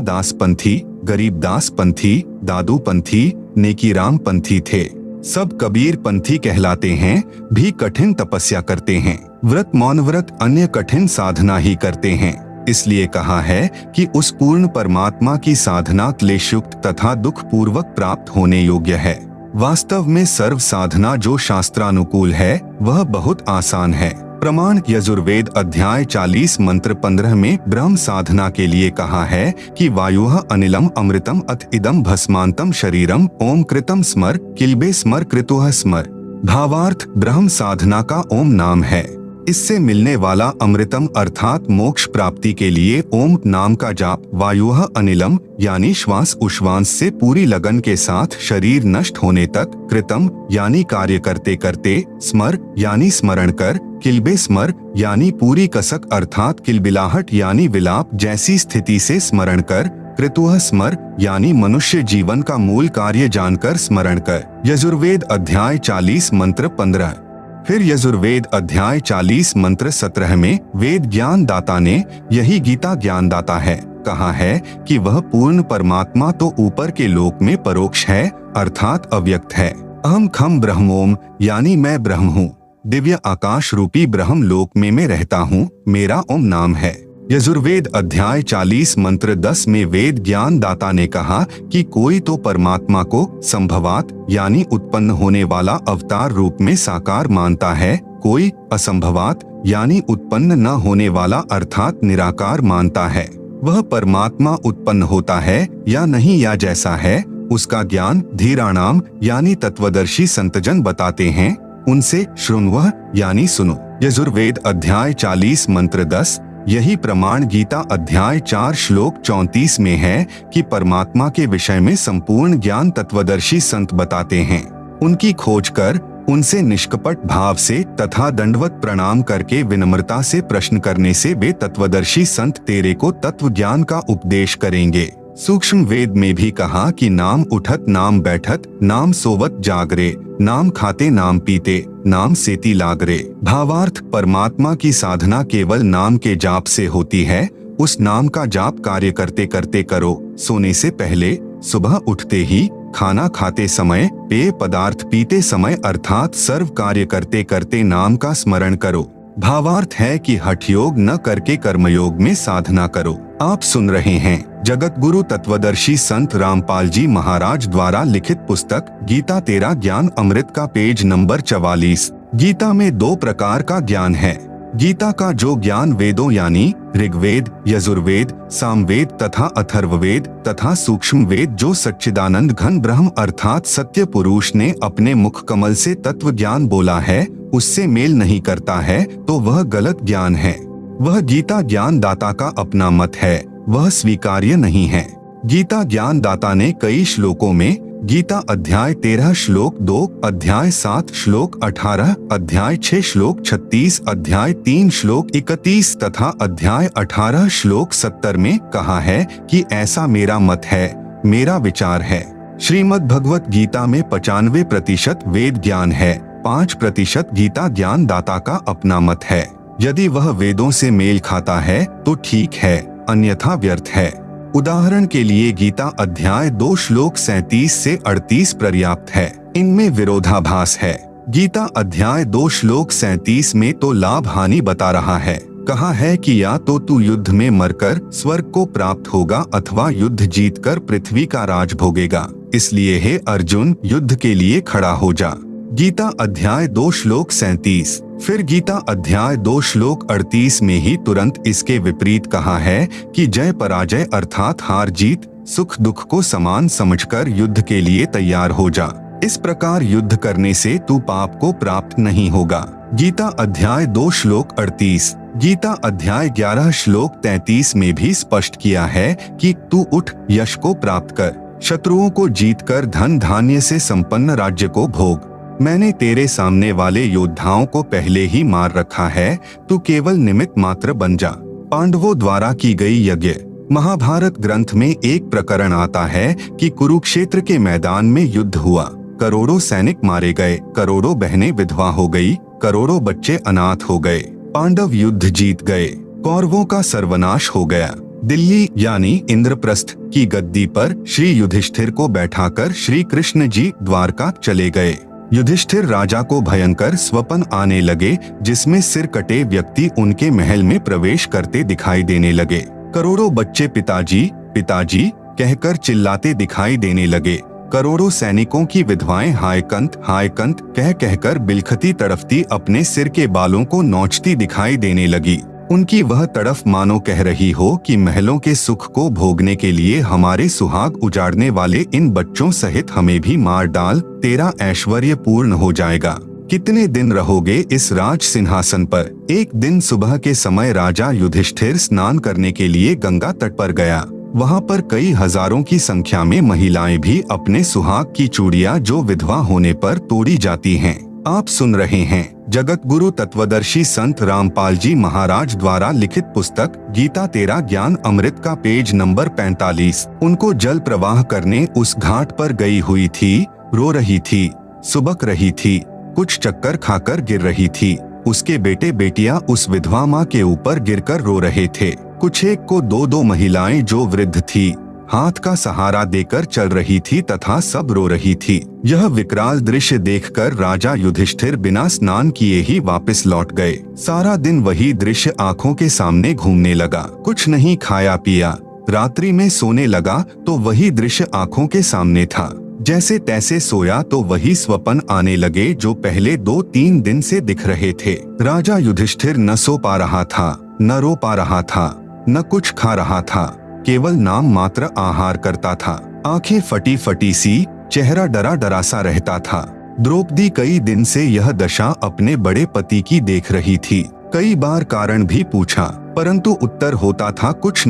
दास पंथी, गरीबदास पंथी, दादू पंथी, नेकीराम पंथी थे। सब कबीर पंथी कहलाते हैं, भी कठिन तपस्या करते हैं, व्रत मौन व्रत अन्य कठिन साधना ही करते हैं। इसलिए कहा है कि उस पूर्ण परमात्मा की साधना क्लेशयुक्त तथा दुख पूर्वक प्राप्त होने योग्य है। वास्तव में सर्व साधना जो शास्त्रानुकूल है वह बहुत आसान है। प्रमाण यजुर्वेद अध्याय 40 मंत्र 15 में ब्रह्म साधना के लिए कहा है कि वायुः अनिलम अमृतम अथ इदम भस्मांतम शरीरम ओम कृतम स्मर किल्बे स्मर कृतुः स्मर। भावार्थ ब्रह्म साधना का ओम नाम है। इससे मिलने वाला अमृतम अर्थात मोक्ष प्राप्ति के लिए ओम नाम का जाप, वायुः अनिलम यानी श्वास उश्वास से पूरी लगन के साथ शरीर नष्ट होने तक, कृतम यानी कार्य करते करते, स्मर यानी स्मरण कर, किल्बे स्मर यानी पूरी कसक अर्थात किलबिलाहट यानी विलाप जैसी स्थिति से स्मरण कर, कृतुः स्मर यानी मनुष्य जीवन का मूल कार्य जानकर स्मरण कर। यजुर्वेद अध्याय 40 मंत्र 15। फिर यजुर्वेद अध्याय 40 मंत्र 17 में वेद ज्ञान दाता ने, यही गीता ज्ञान दाता है, कहा है कि वह पूर्ण परमात्मा तो ऊपर के लोक में परोक्ष है अर्थात अव्यक्त है। अहम खम ब्रह्मोम यानी मैं ब्रह्म हूँ, दिव्य आकाश रूपी ब्रह्म लोक में मैं रहता हूँ, मेरा ओम नाम है। यजुर्वेद अध्याय 40 मंत्र 10 में वेद ज्ञान दाता ने कहा कि कोई तो परमात्मा को संभवात यानी उत्पन्न होने वाला अवतार रूप में साकार मानता है, कोई असंभवात यानी उत्पन्न न होने वाला अर्थात निराकार मानता है। वह परमात्मा उत्पन्न होता है या नहीं या जैसा है उसका ज्ञान धीराणाम यानी तत्वदर्शी संतजन बताते हैं, उनसे शृण्वः यानी सुनो। यजुर्वेद अध्याय 40 मंत्र 10। यही प्रमाण गीता अध्याय 4 श्लोक 34 में है कि परमात्मा के विषय में संपूर्ण ज्ञान तत्वदर्शी संत बताते हैं। उनकी खोज कर उनसे निष्कपट भाव से तथा दंडवत प्रणाम करके विनम्रता से प्रश्न करने से वे तत्वदर्शी संत तेरे को तत्व ज्ञान का उपदेश करेंगे। सूक्ष्म वेद में भी कहा कि नाम उठत नाम बैठत नाम सोवत जागरे, नाम खाते नाम पीते नाम सेती लागरे। भावार्थ परमात्मा की साधना केवल नाम के जाप से होती है। उस नाम का जाप कार्य करते करते करो, सोने से पहले, सुबह उठते ही, खाना खाते समय, पेय पदार्थ पीते समय अर्थात सर्व कार्य करते करते नाम का स्मरण करो। भावार्थ है कि हठ योग न करके कर्मयोग में साधना करो। आप सुन रहे हैं जगत गुरु तत्वदर्शी संत रामपाल जी महाराज द्वारा लिखित पुस्तक गीता तेरा ज्ञान अमृत का पेज नंबर 44। गीता में 2 प्रकार का ज्ञान है। गीता का जो ज्ञान वेदों यानी ऋग्वेद, यजुर्वेद, सामवेद तथा अथर्ववेद तथा सूक्ष्म वेद जो सच्चिदानंद घन ब्रह्म अर्थात सत्य पुरुष ने अपने मुख कमल से तत्व ज्ञान बोला है, उससे मेल नहीं करता है तो वह गलत ज्ञान है। वह गीता ज्ञान दाता का अपना मत है, वह स्वीकार्य नहीं है। गीता ज्ञान दाता ने कई श्लोकों में गीता अध्याय 13 श्लोक 2, अध्याय 7 श्लोक 18, अध्याय 6 श्लोक 36, अध्याय 3 श्लोक 31 तथा अध्याय 18 श्लोक 70 में कहा है कि ऐसा मेरा मत है, मेरा विचार है। श्रीमद् भगवत गीता में 95% वेद ज्ञान है, 5% गीता ज्ञान दाता का अपना मत है। यदि वह वेदों से मेल खाता है तो ठीक है, अन्यथा व्यर्थ है। उदाहरण के लिए गीता अध्याय 2 श्लोक 37 से 38 पर्याप्त है, इनमें विरोधाभास है। गीता अध्याय 2 श्लोक 37 में तो लाभ हानि बता रहा है, कहा है कि या तो तू युद्ध में मरकर स्वर्ग को प्राप्त होगा अथवा युद्ध जीतकर पृथ्वी का राज भोगेगा, इसलिए हे अर्जुन युद्ध के लिए खड़ा हो जा। गीता अध्याय 2 श्लोक 37। फिर गीता अध्याय 2 श्लोक 38 में ही तुरंत इसके विपरीत कहा है कि जय पराजय अर्थात हार जीत सुख दुख को समान समझकर युद्ध के लिए तैयार हो जा। इस प्रकार युद्ध करने से तू पाप को प्राप्त नहीं होगा। गीता अध्याय 2 श्लोक 38। गीता अध्याय 11 श्लोक 33 में भी स्पष्ट किया है कि तू उठ यश को प्राप्त कर, शत्रुओं को जीतकर धन धान्य से संपन्न राज्य को भोग। मैंने तेरे सामने वाले योद्धाओं को पहले ही मार रखा है, तू केवल निमित्त मात्र बन जा। पांडवों द्वारा की गई यज्ञ महाभारत ग्रंथ में एक प्रकरण आता है कि कुरुक्षेत्र के मैदान में युद्ध हुआ। करोड़ों सैनिक मारे गए, करोड़ों बहनें विधवा हो गई, करोड़ों बच्चे अनाथ हो गए। पांडव युद्ध जीत गए, कौरवों का सर्वनाश हो गया। दिल्ली यानी इंद्रप्रस्थ की गद्दी पर श्री युधिष्ठिर को बैठाकर श्री कृष्ण जी द्वारका चले गए। युधिष्ठिर राजा को भयंकर स्वप्न आने लगे, जिसमें सिर कटे व्यक्ति उनके महल में प्रवेश करते दिखाई देने लगे। करोड़ों बच्चे पिताजी पिताजी कहकर चिल्लाते दिखाई देने लगे। करोड़ों सैनिकों की विधवाएं हाय कंत कहकर बिलखती तड़फती अपने सिर के बालों को नोचती दिखाई देने लगी। उनकी वह तड़फ मानो कह रही हो कि महलों के सुख को भोगने के लिए हमारे सुहाग उजाड़ने वाले इन बच्चों सहित हमें भी मार डाल, तेरा ऐश्वर्य पूर्ण हो जाएगा। कितने दिन रहोगे इस राज सिंहासन पर। एक दिन सुबह के समय राजा युधिष्ठिर स्नान करने के लिए गंगा तट पर गया। वहाँ पर कई हजारों की संख्या में महिलाएं भी अपने सुहाग की चूड़ियां जो विधवा होने पर तोड़ी जाती हैं। आप सुन रहे हैं जगत गुरु तत्वदर्शी संत रामपाल जी महाराज द्वारा लिखित पुस्तक गीता तेरा ज्ञान अमृत का पेज नंबर 45। उनको जल प्रवाह करने उस घाट पर गई हुई थी, रो रही थी, सुबक रही थी, कुछ चक्कर खाकर गिर रही थी। उसके बेटे बेटियां उस विधवा माँ के ऊपर गिरकर रो रहे थे। कुछ एक को दो महिलाएं जो वृद्ध थी हाथ का सहारा देकर चल रही थी तथा सब रो रही थी। यह विकराल दृश्य देखकर राजा युधिष्ठिर बिना स्नान किए ही वापस लौट गए। सारा दिन वही दृश्य आंखों के सामने घूमने लगा। कुछ नहीं खाया पिया, रात्रि में सोने लगा तो वही दृश्य आंखों के सामने था। जैसे तैसे सोया तो वही स्वप्न आने लगे जो पहले 2-3 दिन से दिख रहे थे। राजा युधिष्ठिर न सो पा रहा था, न रो पा रहा था, न कुछ खा रहा था, केवल नाम मात्र आहार करता था। आंखें फटी फटी सी, चेहरा डरा डरा सा रहता था। द्रौपदी कई दिन से यह दशा अपने बड़े पति की देख रही थी। कई बार कारण भी पूछा, परंतु उत्तर होता था कुछ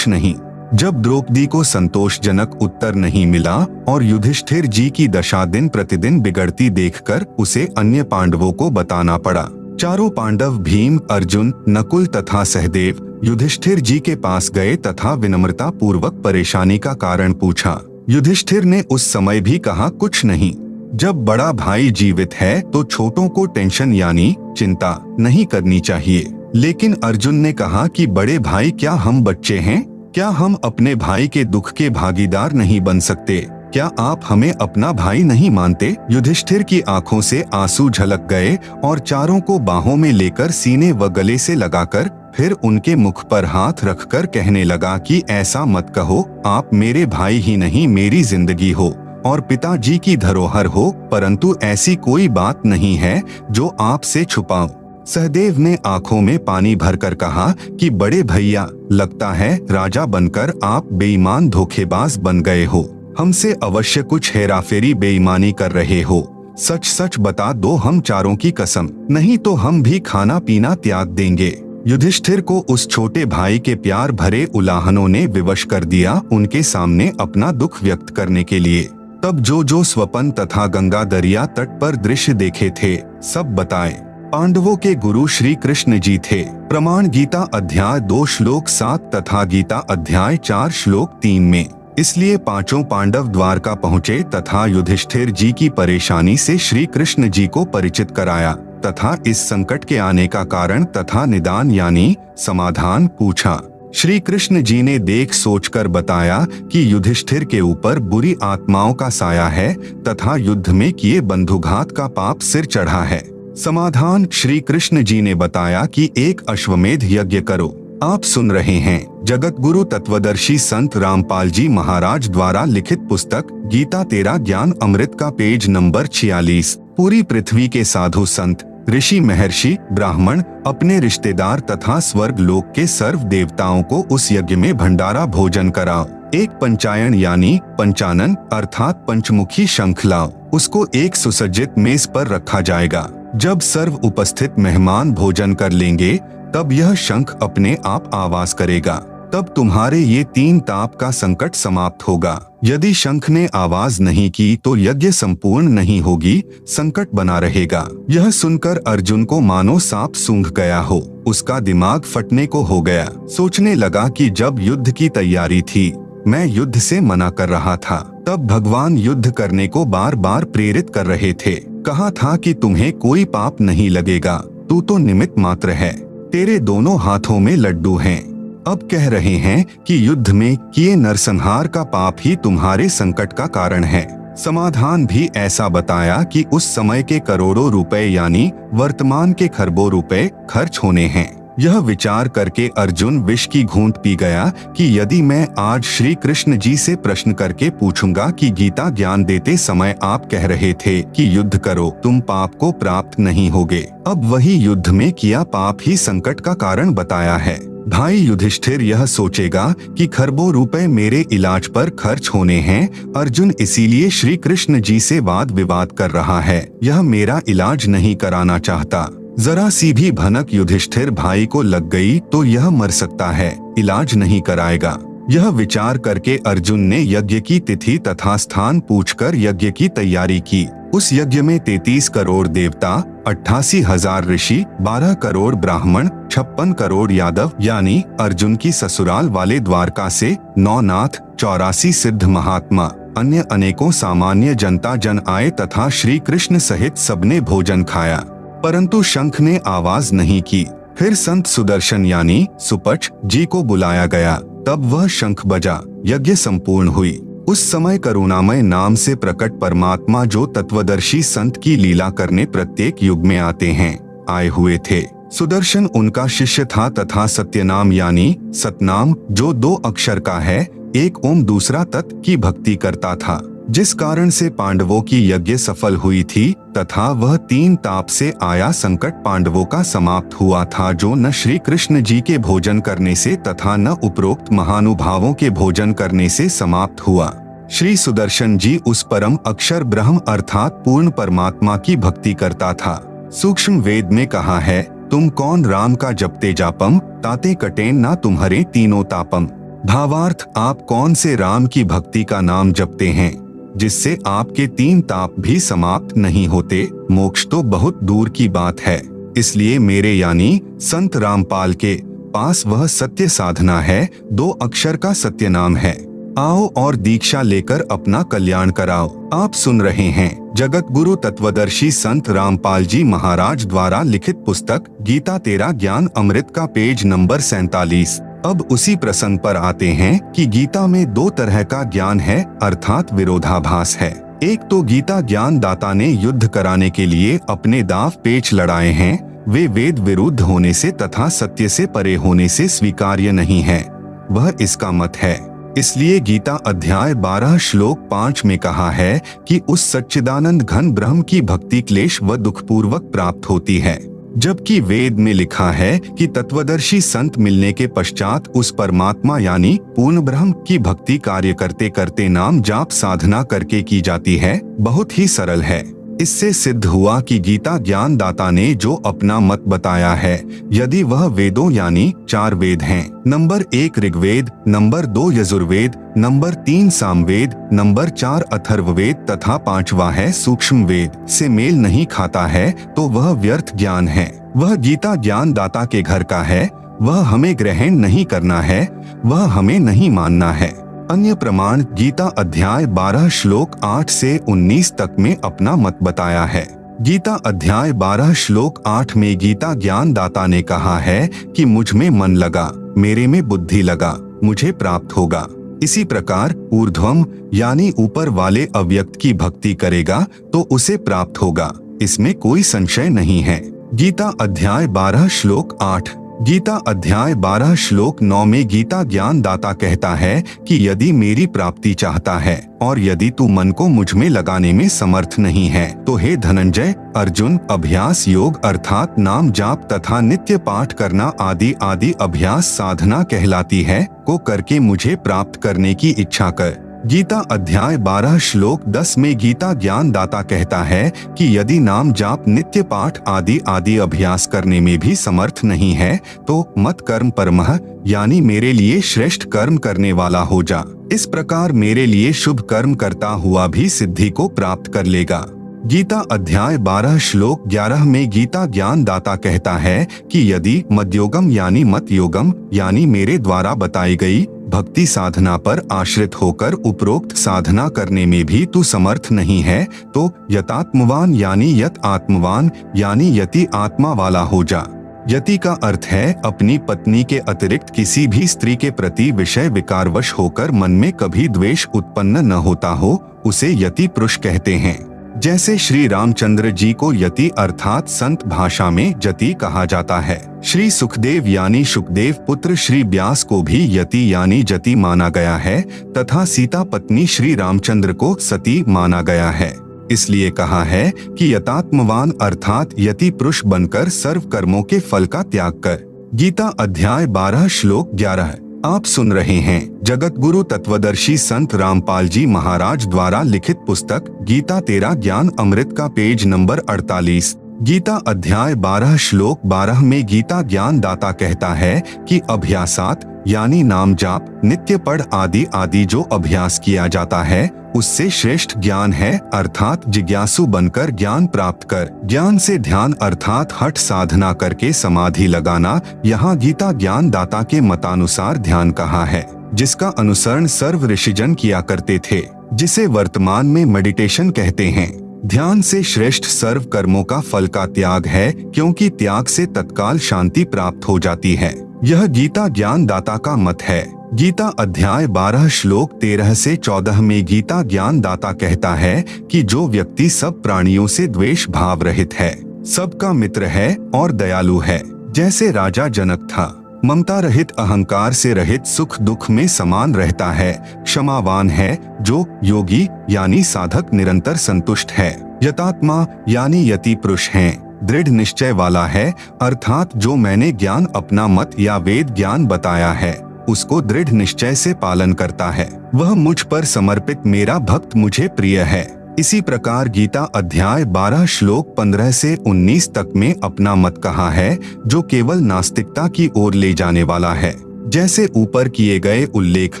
नहीं। जब द्रौपदी को संतोषजनक उत्तर नहीं मिला और युधिष्ठिर जी की दशा दिन प्रतिदिन बिगड़ती देखकर उसे अन्य पांडवों को बताना पड़ा। चारों पांडव भीम, अर्जुन, नकुल तथा सहदेव युधिष्ठिर जी के पास गए तथा विनम्रता पूर्वक परेशानी का कारण पूछा। युधिष्ठिर ने उस समय भी कहा कुछ नहीं। जब बड़ा भाई जीवित है तो छोटों को टेंशन यानी चिंता नहीं करनी चाहिए। लेकिन अर्जुन ने कहा कि बड़े भाई क्या हम बच्चे हैं? क्या हम अपने भाई के दुख के भागीदार नहीं बन सकते? क्या आप हमें अपना भाई नहीं मानते? युधिष्ठिर की आंखों से आंसू झलक गए और चारों को बाहों में लेकर सीने व गले से लगाकर फिर उनके मुख पर हाथ रखकर कहने लगा कि ऐसा मत कहो, आप मेरे भाई ही नहीं मेरी जिंदगी हो और पिताजी की धरोहर हो, परंतु ऐसी कोई बात नहीं है जो आपसे छुपाऊं। सहदेव ने आंखों में पानी भरकर कहा कि बड़े भैया, लगता है राजा बनकर आप बेईमान धोखेबाज बन गए हो। हमसे अवश्य कुछ हेराफेरी बेईमानी कर रहे हो। सच सच बता दो, हम चारों की कसम, नहीं तो हम भी खाना पीना त्याग देंगे। युधिष्ठिर को उस छोटे भाई के प्यार भरे उलाहनों ने विवश कर दिया उनके सामने अपना दुख व्यक्त करने के लिए। तब जो स्वपन तथा गंगा दरिया तट पर दृश्य देखे थे सब बताए। पांडवों के गुरु श्री कृष्ण जी थे। प्रमाण गीता अध्याय 2 श्लोक 7 तथा गीता अध्याय 4 श्लोक 3 में। इसलिए पांचों पांडव द्वारका पहुँचे तथा युधिष्ठिर जी की परेशानी से श्री कृष्ण जी को परिचित कराया तथा इस संकट के आने का कारण तथा निदान यानी समाधान पूछा। श्री कृष्ण जी ने देख सोचकर बताया कि युधिष्ठिर के ऊपर बुरी आत्माओं का साया है तथा युद्ध में किए बंधुघात का पाप सिर चढ़ा है। समाधान श्री कृष्ण जी ने बताया कि एक अश्वमेध यज्ञ करो। आप सुन रहे हैं जगत गुरु तत्वदर्शी संत रामपाल जी महाराज द्वारा लिखित पुस्तक गीता तेरा ज्ञान अमृत का पेज नंबर 46। पूरी पृथ्वी के साधु संत, ऋषि, महर्षि, ब्राह्मण अपने रिश्तेदार तथा स्वर्ग लोक के सर्व देवताओं को उस यज्ञ में भंडारा भोजन कराओ। एक पंचायन यानी पंचानन अर्थात पंचमुखी शंख लाओ। उसको एक सुसज्जित मेज पर रखा जाएगा। जब सर्व उपस्थित मेहमान भोजन कर लेंगे तब यह शंख अपने आप आवाज करेगा। तब तुम्हारे ये 3 ताप का संकट समाप्त होगा। यदि शंख ने आवाज नहीं की तो यज्ञ संपूर्ण नहीं होगी, संकट बना रहेगा। यह सुनकर अर्जुन को मानो सांप सूंघ गया हो। उसका दिमाग फटने को हो गया। सोचने लगा कि जब युद्ध की तैयारी थी, मैं युद्ध से मना कर रहा था, तब भगवान युद्ध करने को बार बार प्रेरित कर रहे थे। कहा था कि तुम्हें कोई पाप नहीं लगेगा, तू तो निमित्त मात्र है, तेरे दोनों हाथों में लड्डू हैं। अब कह रहे हैं कि युद्ध में किए नरसंहार का पाप ही तुम्हारे संकट का कारण है। समाधान भी ऐसा बताया कि उस समय के करोड़ों रुपए यानी वर्तमान के खरबों रुपए खर्च होने हैं। यह विचार करके अर्जुन विष की घूंट पी गया कि यदि मैं आज श्री कृष्ण जी से प्रश्न करके पूछूंगा कि गीता ज्ञान देते समय आप कह रहे थे कि युद्ध करो, तुम पाप को प्राप्त नहीं होगे, अब वही युद्ध में किया पाप ही संकट का कारण बताया है। भाई युधिष्ठिर यह सोचेगा कि खरबों रुपए मेरे इलाज पर खर्च होने हैं, अर्जुन इसीलिए श्री कृष्ण जी से वाद विवाद कर रहा है, यह मेरा इलाज नहीं कराना चाहता। जरा सी भी भनक युधिष्ठिर भाई को लग गई तो यह मर सकता है, इलाज नहीं कराएगा। यह विचार करके अर्जुन ने यज्ञ की तिथि तथा स्थान पूछकर यज्ञ की तैयारी की। उस यज्ञ में 33 करोड़ देवता, 88,000 ऋषि, 12 करोड़ ब्राह्मण, 56 करोड़ यादव यानी अर्जुन की ससुराल वाले द्वारका से 9 नाथ, 84 सिद्ध महात्मा, अन्य अनेकों सामान्य जनता जन आए तथा श्री कृष्ण सहित सबने भोजन खाया, परंतु शंख ने आवाज नहीं की। फिर संत सुदर्शन यानी सुपच जी को बुलाया गया, तब वह शंख बजा, यज्ञ संपूर्ण हुई। उस समय करुणामय नाम से प्रकट परमात्मा जो तत्वदर्शी संत की लीला करने प्रत्येक युग में आते हैं, आए हुए थे। सुदर्शन उनका शिष्य था तथा सत्यनाम यानी सतनाम जो 2 अक्षर का है, एक ओम दूसरा तत् की भक्ति करता था, जिस कारण से पांडवों की यज्ञ सफल हुई थी तथा वह 3 ताप से आया संकट पांडवों का समाप्त हुआ था, जो न श्री कृष्ण जी के भोजन करने से तथा न उपरोक्त महानुभावों के भोजन करने से समाप्त हुआ। श्री सुदर्शन जी उस परम अक्षर ब्रह्म अर्थात पूर्ण परमात्मा की भक्ति करता था। सूक्ष्म वेद में कहा है, तुम कौन राम का जपते जापम, ताते कटेन ना तुम्हारे तीनों तापम। भावार्थ, आप कौन से राम की भक्ति का नाम जपते हैं जिससे आपके 3 ताप भी समाप्त नहीं होते, मोक्ष तो बहुत दूर की बात है। इसलिए मेरे यानी संत रामपाल के पास वह सत्य साधना है, 2 अक्षर का सत्य नाम है। आओ और दीक्षा लेकर अपना कल्याण कराओ। आप सुन रहे हैं जगत गुरु तत्वदर्शी संत रामपाल जी महाराज द्वारा लिखित पुस्तक गीता तेरा ज्ञान अमृत का पेज नंबर 47। अब उसी प्रसंग पर आते हैं कि गीता में 2 तरह का ज्ञान है अर्थात विरोधाभास है। एक तो गीता ज्ञान दाता ने युद्ध कराने के लिए अपने दाव पेच लड़ाए हैं, वे वेद विरुद्ध होने से तथा सत्य से परे होने से स्वीकार्य नहीं है, वह इसका मत है। इसलिए गीता अध्याय 12 श्लोक 5 में कहा है कि उस सच्चिदानंद घन ब्रह्म की भक्ति क्लेश व दुखपूर्वक प्राप्त होती है, जबकि वेद में लिखा है कि तत्वदर्शी संत मिलने के पश्चात उस परमात्मा यानी पूर्ण ब्रह्म की भक्ति कार्य करते करते नाम जाप साधना करके की जाती है। बहुत ही सरल है। इससे सिद्ध हुआ कि गीता ज्ञान दाता ने जो अपना मत बताया है, यदि वह वेदों यानी 4 वेद हैं, number 1 Rigveda, number 2 Yajurveda, number 3 Samaveda, number 4 Atharvaveda तथा 5वां है सूक्ष्म वेद से मेल नहीं खाता है, तो वह व्यर्थ ज्ञान है। वह गीता ज्ञान दाता के घर का है, वह हमें ग्रहण नहीं करना है, वह हमें नहीं मानना है। अन्य प्रमाण गीता अध्याय 12 श्लोक 8 से 19 तक में अपना मत बताया है। गीता अध्याय 12 श्लोक 8 में गीता ज्ञान दाता ने कहा है कि मुझ में मन लगा, मेरे में बुद्धि लगा, मुझे प्राप्त होगा। इसी प्रकार ऊर्ध्वम यानी ऊपर वाले अव्यक्त की भक्ति करेगा तो उसे प्राप्त होगा, इसमें कोई संशय नहीं है। गीता अध्याय 12 श्लोक 8। गीता अध्याय 12 श्लोक 9 में गीता ज्ञान दाता कहता है कि यदि मेरी प्राप्ति चाहता है और यदि तू मन को मुझ में लगाने में समर्थ नहीं है, तो हे धनंजय अर्जुन, अभ्यास योग अर्थात नाम जाप तथा नित्य पाठ करना आदि आदि अभ्यास साधना कहलाती है, को करके मुझे प्राप्त करने की इच्छा कर। गीता अध्याय 12 श्लोक 10 में गीता ज्ञान दाता कहता है कि यदि नाम जाप नित्य पाठ आदि आदि अभ्यास करने में भी समर्थ नहीं है, तो मत कर्म परमः यानी मेरे लिए श्रेष्ठ कर्म करने वाला हो जा। इस प्रकार मेरे लिए शुभ कर्म करता हुआ भी सिद्धि को प्राप्त कर लेगा। गीता अध्याय 12 श्लोक 11 में गीता ज्ञान दाता कहता है कि यदि मध्ययोगम यानी मत योगम यानी मेरे द्वारा बताई गई भक्ति साधना पर आश्रित होकर उपरोक्त साधना करने में भी तू समर्थ नहीं है तो यतात्मवान यानी यत आत्मवान यानी यति आत्मा वाला हो जा। यति का अर्थ है अपनी पत्नी के अतिरिक्त किसी भी स्त्री के प्रति विषय विकारवश होकर मन में कभी द्वेष उत्पन्न न होता हो, उसे यति पुरुष कहते हैं। जैसे श्री रामचंद्र जी को यति अर्थात संत भाषा में जति कहा जाता है, श्री सुखदेव यानी सुखदेव पुत्र श्री व्यास को भी यति यानी जति माना गया है तथा सीता पत्नी श्री रामचंद्र को सती माना गया है। इसलिए कहा है कि यतात्मवान अर्थात यति पुरुष बनकर सर्व कर्मों के फल का त्याग कर। गीता अध्याय 12 श्लोक 11। आप सुन रहे हैं जगत गुरु तत्वदर्शी संत रामपाल जी महाराज द्वारा लिखित पुस्तक गीता तेरा ज्ञान अमृत का पेज नंबर 48। गीता अध्याय 12 श्लोक 12 में गीता ज्ञान दाता कहता है कि अभ्यासात यानी नाम जाप नित्य पढ़ आदि आदि जो अभ्यास किया जाता है उससे श्रेष्ठ ज्ञान है अर्थात जिज्ञासु बनकर ज्ञान प्राप्त कर। ज्ञान से ध्यान अर्थात हठ साधना करके समाधि लगाना। यहाँ गीता ज्ञान दाता के मतानुसार ध्यान कहा है जिसका अनुसरण सर्व ऋषिजन किया करते थे, जिसे वर्तमान में मेडिटेशन कहते हैं। ध्यान से श्रेष्ठ सर्व कर्मों का फल का त्याग है क्योंकि त्याग से तत्काल शांति प्राप्त हो जाती है। यह गीता ज्ञान दाता का मत है। गीता अध्याय 12 श्लोक 13 से 14 में गीता ज्ञान दाता कहता है कि जो व्यक्ति सब प्राणियों से द्वेष भाव रहित है, सबका मित्र है और दयालु है, जैसे राजा जनक था, ममता रहित अहंकार से रहित सुख दुख में समान रहता है, क्षमावान है, जो योगी यानी साधक निरंतर संतुष्ट है, यतात्मा यानी यति पुरुष हैं, दृढ़ निश्चय वाला है अर्थात जो मैंने ज्ञान अपना मत या वेद ज्ञान बताया है उसको दृढ़ निश्चय से पालन करता है, वह मुझ पर समर्पित मेरा भक्त मुझे प्रिय है। इसी प्रकार गीता अध्याय 12 श्लोक 15 से 19 तक में अपना मत कहा है जो केवल नास्तिकता की ओर ले जाने वाला है। जैसे ऊपर किए गए उल्लेख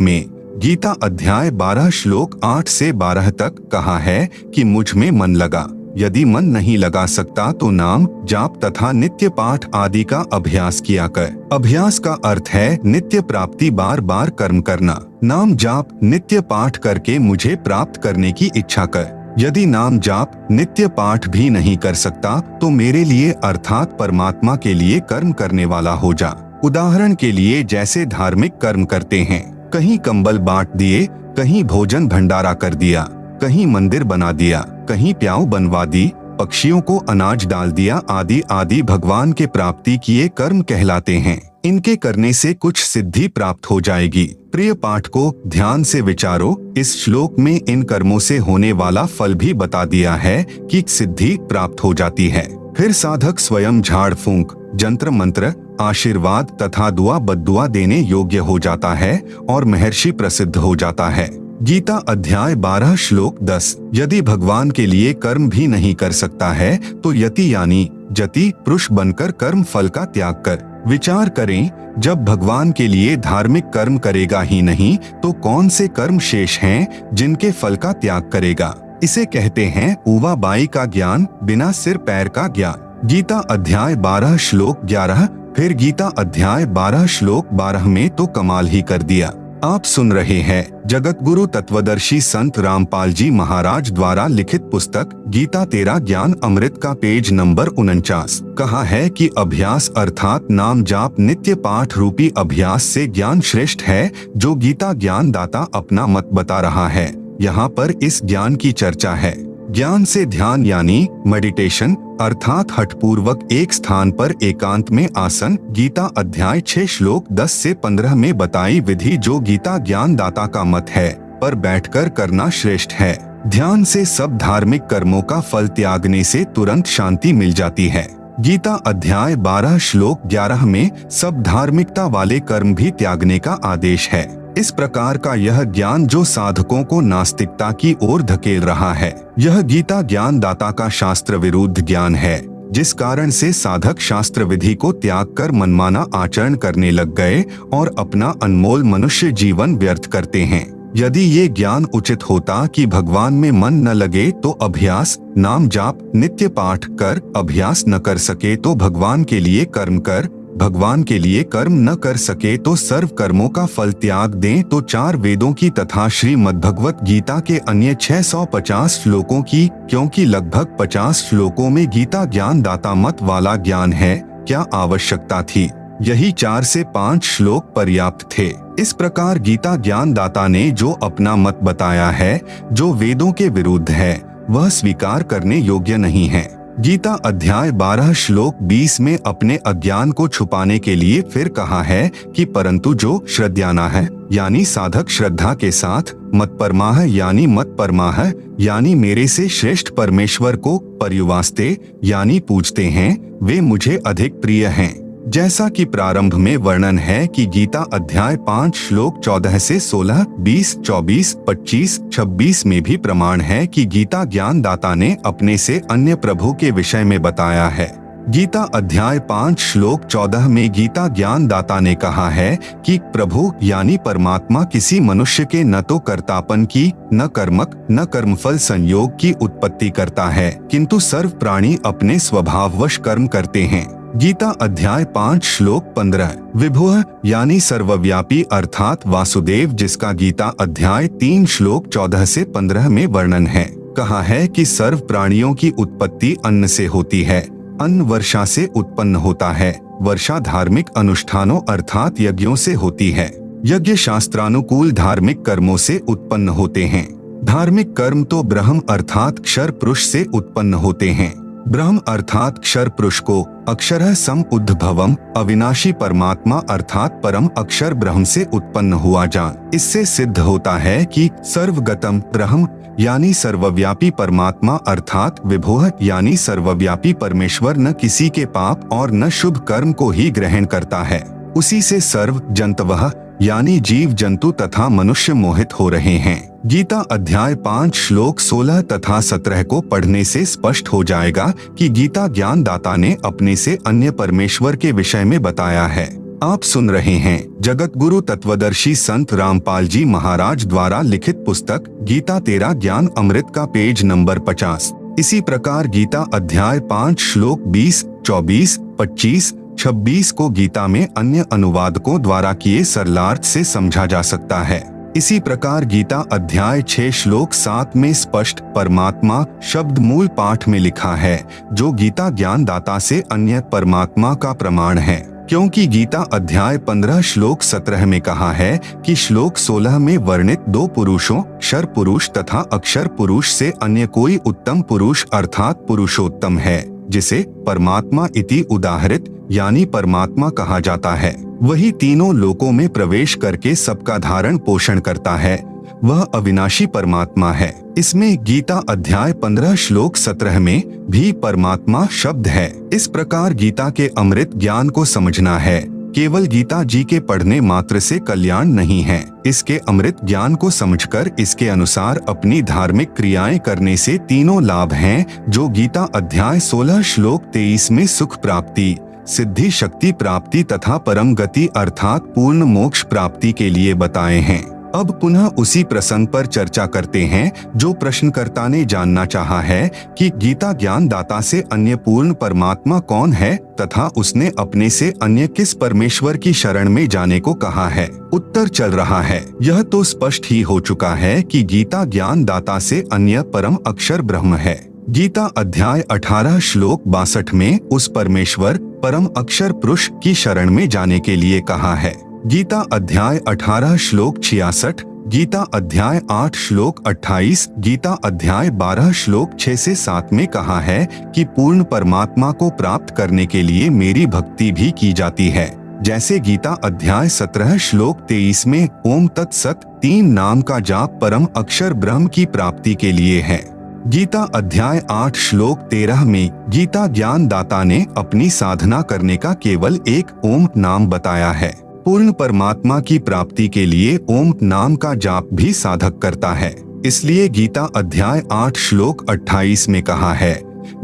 में गीता अध्याय 12 श्लोक 8 से 12 तक कहा है कि मुझ में मन लगा, यदि मन नहीं लगा सकता तो नाम जाप तथा नित्य पाठ आदि का अभ्यास किया कर। अभ्यास का अर्थ है नित्य प्राप्ति, बार बार कर्म करना। नाम जाप नित्य पाठ करके मुझे प्राप्त करने की इच्छा कर। यदि नाम जाप नित्य पाठ भी नहीं कर सकता तो मेरे लिए अर्थात परमात्मा के लिए कर्म करने वाला हो जा। उदाहरण के लिए जैसे धार्मिक कर्म करते हैं, कहीं कंबल बांट दिए, कहीं भोजन भंडारा कर दिया, कहीं मंदिर बना दिया, कहीं प्याऊ बनवा दी, पक्षियों को अनाज डाल दिया आदि आदि भगवान के प्राप्ति किए कर्म कहलाते हैं। इनके करने से कुछ सिद्धि प्राप्त हो जाएगी। प्रिय पाठ को ध्यान से विचारो। इस श्लोक में इन कर्मों से होने वाला फल भी बता दिया है कि सिद्धि प्राप्त हो जाती है। फिर साधक स्वयं झाड़ फूंक, जंत्र मंत्र, आशीर्वाद तथा दुआ बद्दुआ देने योग्य हो जाता है और महर्षि प्रसिद्ध हो जाता है। गीता अध्याय 12 श्लोक 10। यदि भगवान के लिए कर्म भी नहीं कर सकता है तो यति यानी जति पुरुष बनकर कर्म फल का त्याग कर। विचार करें, जब भगवान के लिए धार्मिक कर्म करेगा ही नहीं तो कौन से कर्म शेष हैं जिनके फल का त्याग करेगा। इसे कहते हैं ऊवा बाई का ज्ञान, बिना सिर पैर का ज्ञान। गीता अध्याय 12 श्लोक 11। फिर गीता अध्याय 12 श्लोक 12 में तो कमाल ही कर दिया। आप सुन रहे हैं जगत गुरु तत्वदर्शी संत रामपाल जी महाराज द्वारा लिखित पुस्तक गीता तेरा ज्ञान अमृत का पेज नंबर 49। कहा है कि अभ्यास अर्थात नाम जाप नित्य पाठ रूपी अभ्यास से ज्ञान श्रेष्ठ है, जो गीता ज्ञान दाता अपना मत बता रहा है। यहाँ पर इस ज्ञान की चर्चा है। ज्ञान से ध्यान यानी मेडिटेशन अर्थात हठपूर्वक एक स्थान पर एकांत में आसन। गीता अध्याय 6 श्लोक 10 से 15 में बताई विधि जो गीता ज्ञान दाता का मत है, पर बैठकर करना श्रेष्ठ है। ध्यान से सब धार्मिक कर्मों का फल त्यागने से तुरंत शांति मिल जाती है। गीता अध्याय 12 श्लोक 11 में सब धार्मिकता वाले कर्म भी त्यागने का आदेश है। इस प्रकार का यह ज्ञान जो साधकों को नास्तिकता की ओर धकेल रहा है, यह गीता ज्ञान दाता का शास्त्र विरुद्ध ज्ञान है, जिस कारण से साधक शास्त्र विधि को त्याग कर मनमाना आचरण करने लग गए और अपना अनमोल मनुष्य जीवन व्यर्थ करते हैं। यदि ये ज्ञान उचित होता कि भगवान में मन न लगे तो अभ्यास, नाम जाप, नित्य पाठ कर, अभ्यास न कर सके तो भगवान के लिए कर्म कर, भगवान के लिए कर्म न कर सके तो सर्व कर्मों का फल त्याग दें, तो 4 वेदों की तथा श्रीमद्भगवत गीता के अन्य 650 श्लोकों की, क्योंकि लगभग 50 श्लोकों में गीता ज्ञान दाता मत वाला ज्ञान है, क्या आवश्यकता थी? यही 4 से 5 श्लोक पर्याप्त थे। इस प्रकार गीता ज्ञान दाता ने जो अपना मत बताया है, जो वेदों के विरुद्ध है, वह स्वीकार करने योग्य नहीं है। गीता अध्याय 12 श्लोक 20 में अपने अज्ञान को छुपाने के लिए फिर कहा है कि परंतु जो श्रद्धाना है यानी साधक श्रद्धा के साथ मत परमाह यानी मत परमाह यानी मेरे से श्रेष्ठ परमेश्वर को पर्युवास्ते यानी पूजते हैं, वे मुझे अधिक प्रिय हैं। जैसा कि प्रारंभ में वर्णन है कि गीता अध्याय 5 श्लोक 14 से 16, 20, 24, 25, 26 में भी प्रमाण है कि गीता ज्ञान दाता ने अपने से अन्य प्रभु के विषय में बताया है। गीता अध्याय 5 श्लोक 14 में गीता ज्ञान दाता ने कहा है कि प्रभु यानी परमात्मा किसी मनुष्य के न तो कर्तापन की, न कर्मक, न कर्मफल संयोग की उत्पत्ति करता है, किंतु सर्व प्राणी अपने स्वभाववश कर्म करते हैं। गीता अध्याय 5 श्लोक 15 विभुः यानी सर्वव्यापी अर्थात वासुदेव, जिसका गीता अध्याय 3 श्लोक 14 से 15 में वर्णन है, कहा है कि सर्व प्राणियों की उत्पत्ति अन्न से होती है, अन्न वर्षा से उत्पन्न होता है, वर्षा धार्मिक अनुष्ठानों अर्थात यज्ञों से होती है, यज्ञ शास्त्रानुकूल धार्मिक कर्मों से उत्पन्न होते हैं। धार्मिक कर्म तो ब्रह्म अर्थात क्षर पुरुष से उत्पन्न होते हैं। ब्रह्म अर्थात क्षर पुरुष को अक्षरः सम उद्भवम अविनाशी परमात्मा अर्थात परम अक्षर ब्रह्म से उत्पन्न हुआ जान। इससे सिद्ध होता है कि सर्वगतम ब्रह्म यानी सर्वव्यापी परमात्मा अर्थात विभुः यानी सर्वव्यापी परमेश्वर न किसी के पाप और न शुभ कर्म को ही ग्रहण करता है। उसी से सर्व जंतवः यानी जीव जंतु तथा मनुष्य मोहित हो रहे हैं। गीता अध्याय 5 श्लोक 16 तथा 17 को पढ़ने से स्पष्ट हो जाएगा कि गीता ज्ञान दाता ने अपने से अन्य परमेश्वर के विषय में बताया है। आप सुन रहे हैं जगत गुरु तत्वदर्शी संत रामपाल जी महाराज द्वारा लिखित पुस्तक गीता तेरा ज्ञान अमृत का पेज नंबर 50। इसी प्रकार गीता अध्याय 5 श्लोक 20, 24, 25, 26 को गीता में अन्य अनुवादकों द्वारा किए सरलार्थ से समझा जा सकता है। इसी प्रकार गीता अध्याय 6 श्लोक 7 में स्पष्ट परमात्मा शब्द मूल पाठ में लिखा है, जो गीता ज्ञान दाता से अन्य परमात्मा का प्रमाण है, क्योंकि गीता अध्याय 15 श्लोक 17 में कहा है कि श्लोक 16 में वर्णित 2 पुरुषों क्षर पुरुष तथा अक्षर पुरुष से अन्य कोई उत्तम पुरुष अर्थात पुरुषोत्तम है, जिसे परमात्मा इति उदाहरित यानी परमात्मा कहा जाता है। वही तीनों लोकों में प्रवेश करके सबका धारण पोषण करता है, वह अविनाशी परमात्मा है। इसमें गीता अध्याय 15 श्लोक 17 में भी परमात्मा शब्द है। इस प्रकार गीता के अमृत ज्ञान को समझना है। केवल गीता जी के पढ़ने मात्र से कल्याण नहीं है। इसके अमृत ज्ञान को समझकर इसके अनुसार अपनी धार्मिक क्रियाएं करने से तीनों लाभ हैं, जो गीता अध्याय 16 श्लोक 23 में सुख प्राप्ति, सिद्धि शक्ति प्राप्ति तथा परम गति अर्थात पूर्ण मोक्ष प्राप्ति के लिए बताए हैं। अब पुनः उसी प्रसंग पर चर्चा करते हैं, जो प्रश्नकर्ता ने जानना चाहा है कि गीता ज्ञान दाता से अन्य पूर्ण परमात्मा कौन है तथा उसने अपने से अन्य किस परमेश्वर की शरण में जाने को कहा है। उत्तर चल रहा है। यह तो स्पष्ट ही हो चुका है कि गीता ज्ञान दाता से अन्य परम अक्षर ब्रह्म है। गीता अध्याय 18 श्लोक 62 में उस परमेश्वर परम अक्षर पुरुष की शरण में जाने के लिए कहा है। गीता अध्याय 18 श्लोक 66, गीता अध्याय 8 श्लोक 28, गीता अध्याय 12 श्लोक 6 से 7 में कहा है कि पूर्ण परमात्मा को प्राप्त करने के लिए मेरी भक्ति भी की जाती है। जैसे गीता अध्याय 17 श्लोक 23 में ओम तत्सत 3 नाम का जाप परम अक्षर ब्रह्म की प्राप्ति के लिए है। गीता अध्याय 8 श्लोक 13 में गीता ज्ञान दाता ने अपनी साधना करने का केवल एक ओम नाम बताया है। पूर्ण परमात्मा की प्राप्ति के लिए ओम नाम का जाप भी साधक करता है। इसलिए गीता अध्याय 8 श्लोक 28 में कहा है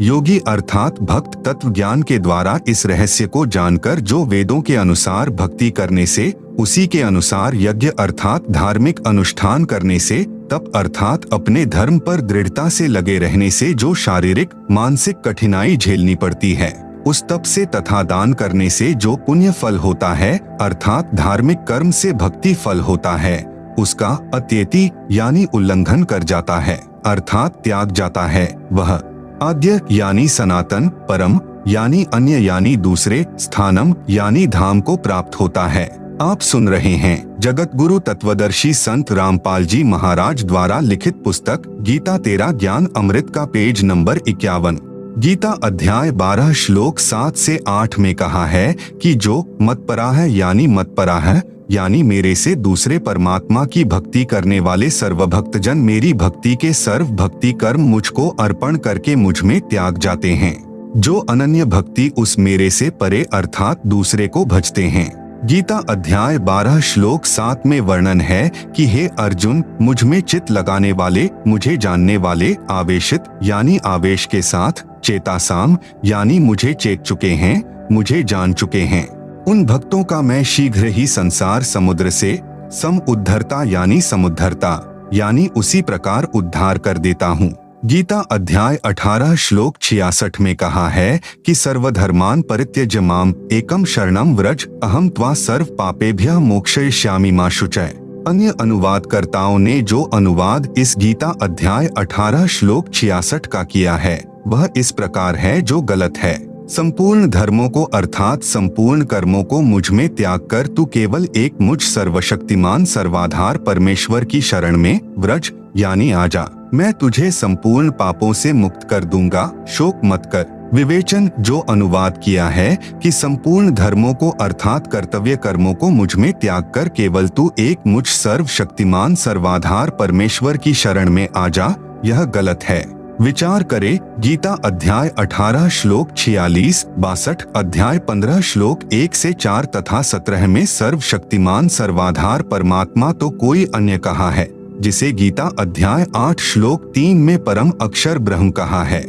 योगी अर्थात भक्त तत्व ज्ञान के द्वारा इस रहस्य को जानकर जो वेदों के अनुसार भक्ति करने से, उसी के अनुसार यज्ञ अर्थात धार्मिक अनुष्ठान करने से, तप अर्थात अपने धर्म पर दृढ़ता से लगे रहने से जो शारीरिक मानसिक कठिनाई झेलनी पड़ती है, उस तप से तथा दान करने से जो पुण्य फल होता है अर्थात धार्मिक कर्म से भक्ति फल होता है, उसका अत्यति यानी उल्लंघन कर जाता है अर्थात त्याग जाता है। वह आद्य यानी सनातन, परम यानी अन्य यानी दूसरे, स्थानम यानी धाम को प्राप्त होता है। आप सुन रहे हैं जगत गुरु तत्वदर्शी संत रामपाल जी महाराज द्वारा लिखित पुस्तक गीता तेरा ज्ञान अमृत का पेज नंबर 51। गीता अध्याय 12 श्लोक 7 से 8 में कहा है कि जो मतपरा है यानी मतपरा है यानी मेरे से दूसरे परमात्मा की भक्ति करने वाले सर्वभक्तजन मेरी भक्ति के सर्व भक्ति कर्म मुझको अर्पण करके मुझ में त्याग जाते हैं। जो अनन्य भक्ति उस मेरे से परे अर्थात दूसरे को भजते हैं। गीता अध्याय 12 श्लोक 7 में वर्णन है कि हे अर्जुन, मुझ में चित्त लगाने वाले, मुझे जानने वाले, आवेशित यानी आवेश के साथ, चेतासाम यानी मुझे चेत चुके हैं, मुझे जान चुके हैं, उन भक्तों का मैं शीघ्र ही संसार समुद्र से सम उद्धरता यानी समुद्धरता यानी उसी प्रकार उद्धार कर देता हूँ। गीता अध्याय 18 श्लोक 66 में कहा है कि सर्वधर्मान परित्यज्य माम एकम शरणम व्रज अहम त्वा सर्व पापेभ्यः मोक्षयिष्यामि मा शुचय। अन्य अनुवादकर्ताओं ने जो अनुवाद इस गीता अध्याय 18 श्लोक 66 का किया है वह इस प्रकार है जो गलत है। संपूर्ण धर्मों को अर्थात संपूर्ण कर्मों को मुझ में त्याग कर तू केवल एक मुझ सर्वशक्तिमान सर्वाधार परमेश्वर की शरण में व्रज यानी आजा, मैं तुझे संपूर्ण पापों से मुक्त कर दूंगा, शोक मत कर। विवेचन जो अनुवाद किया है कि संपूर्ण धर्मों को अर्थात कर्तव्य कर्मों को मुझ में त्याग कर केवल तू एक मुझ सर्वशक्तिमान सर्वाधार परमेश्वर की शरण में आजा, यह गलत है। विचार करे गीता अध्याय 18 श्लोक 46, 62, अध्याय 15 श्लोक 1 से 4 तथा 17 में सर्वशक्तिमान सर्वाधार परमात्मा तो कोई अन्य कहा है, जिसे गीता अध्याय 8 श्लोक 3 में परम अक्षर ब्रह्म कहा है।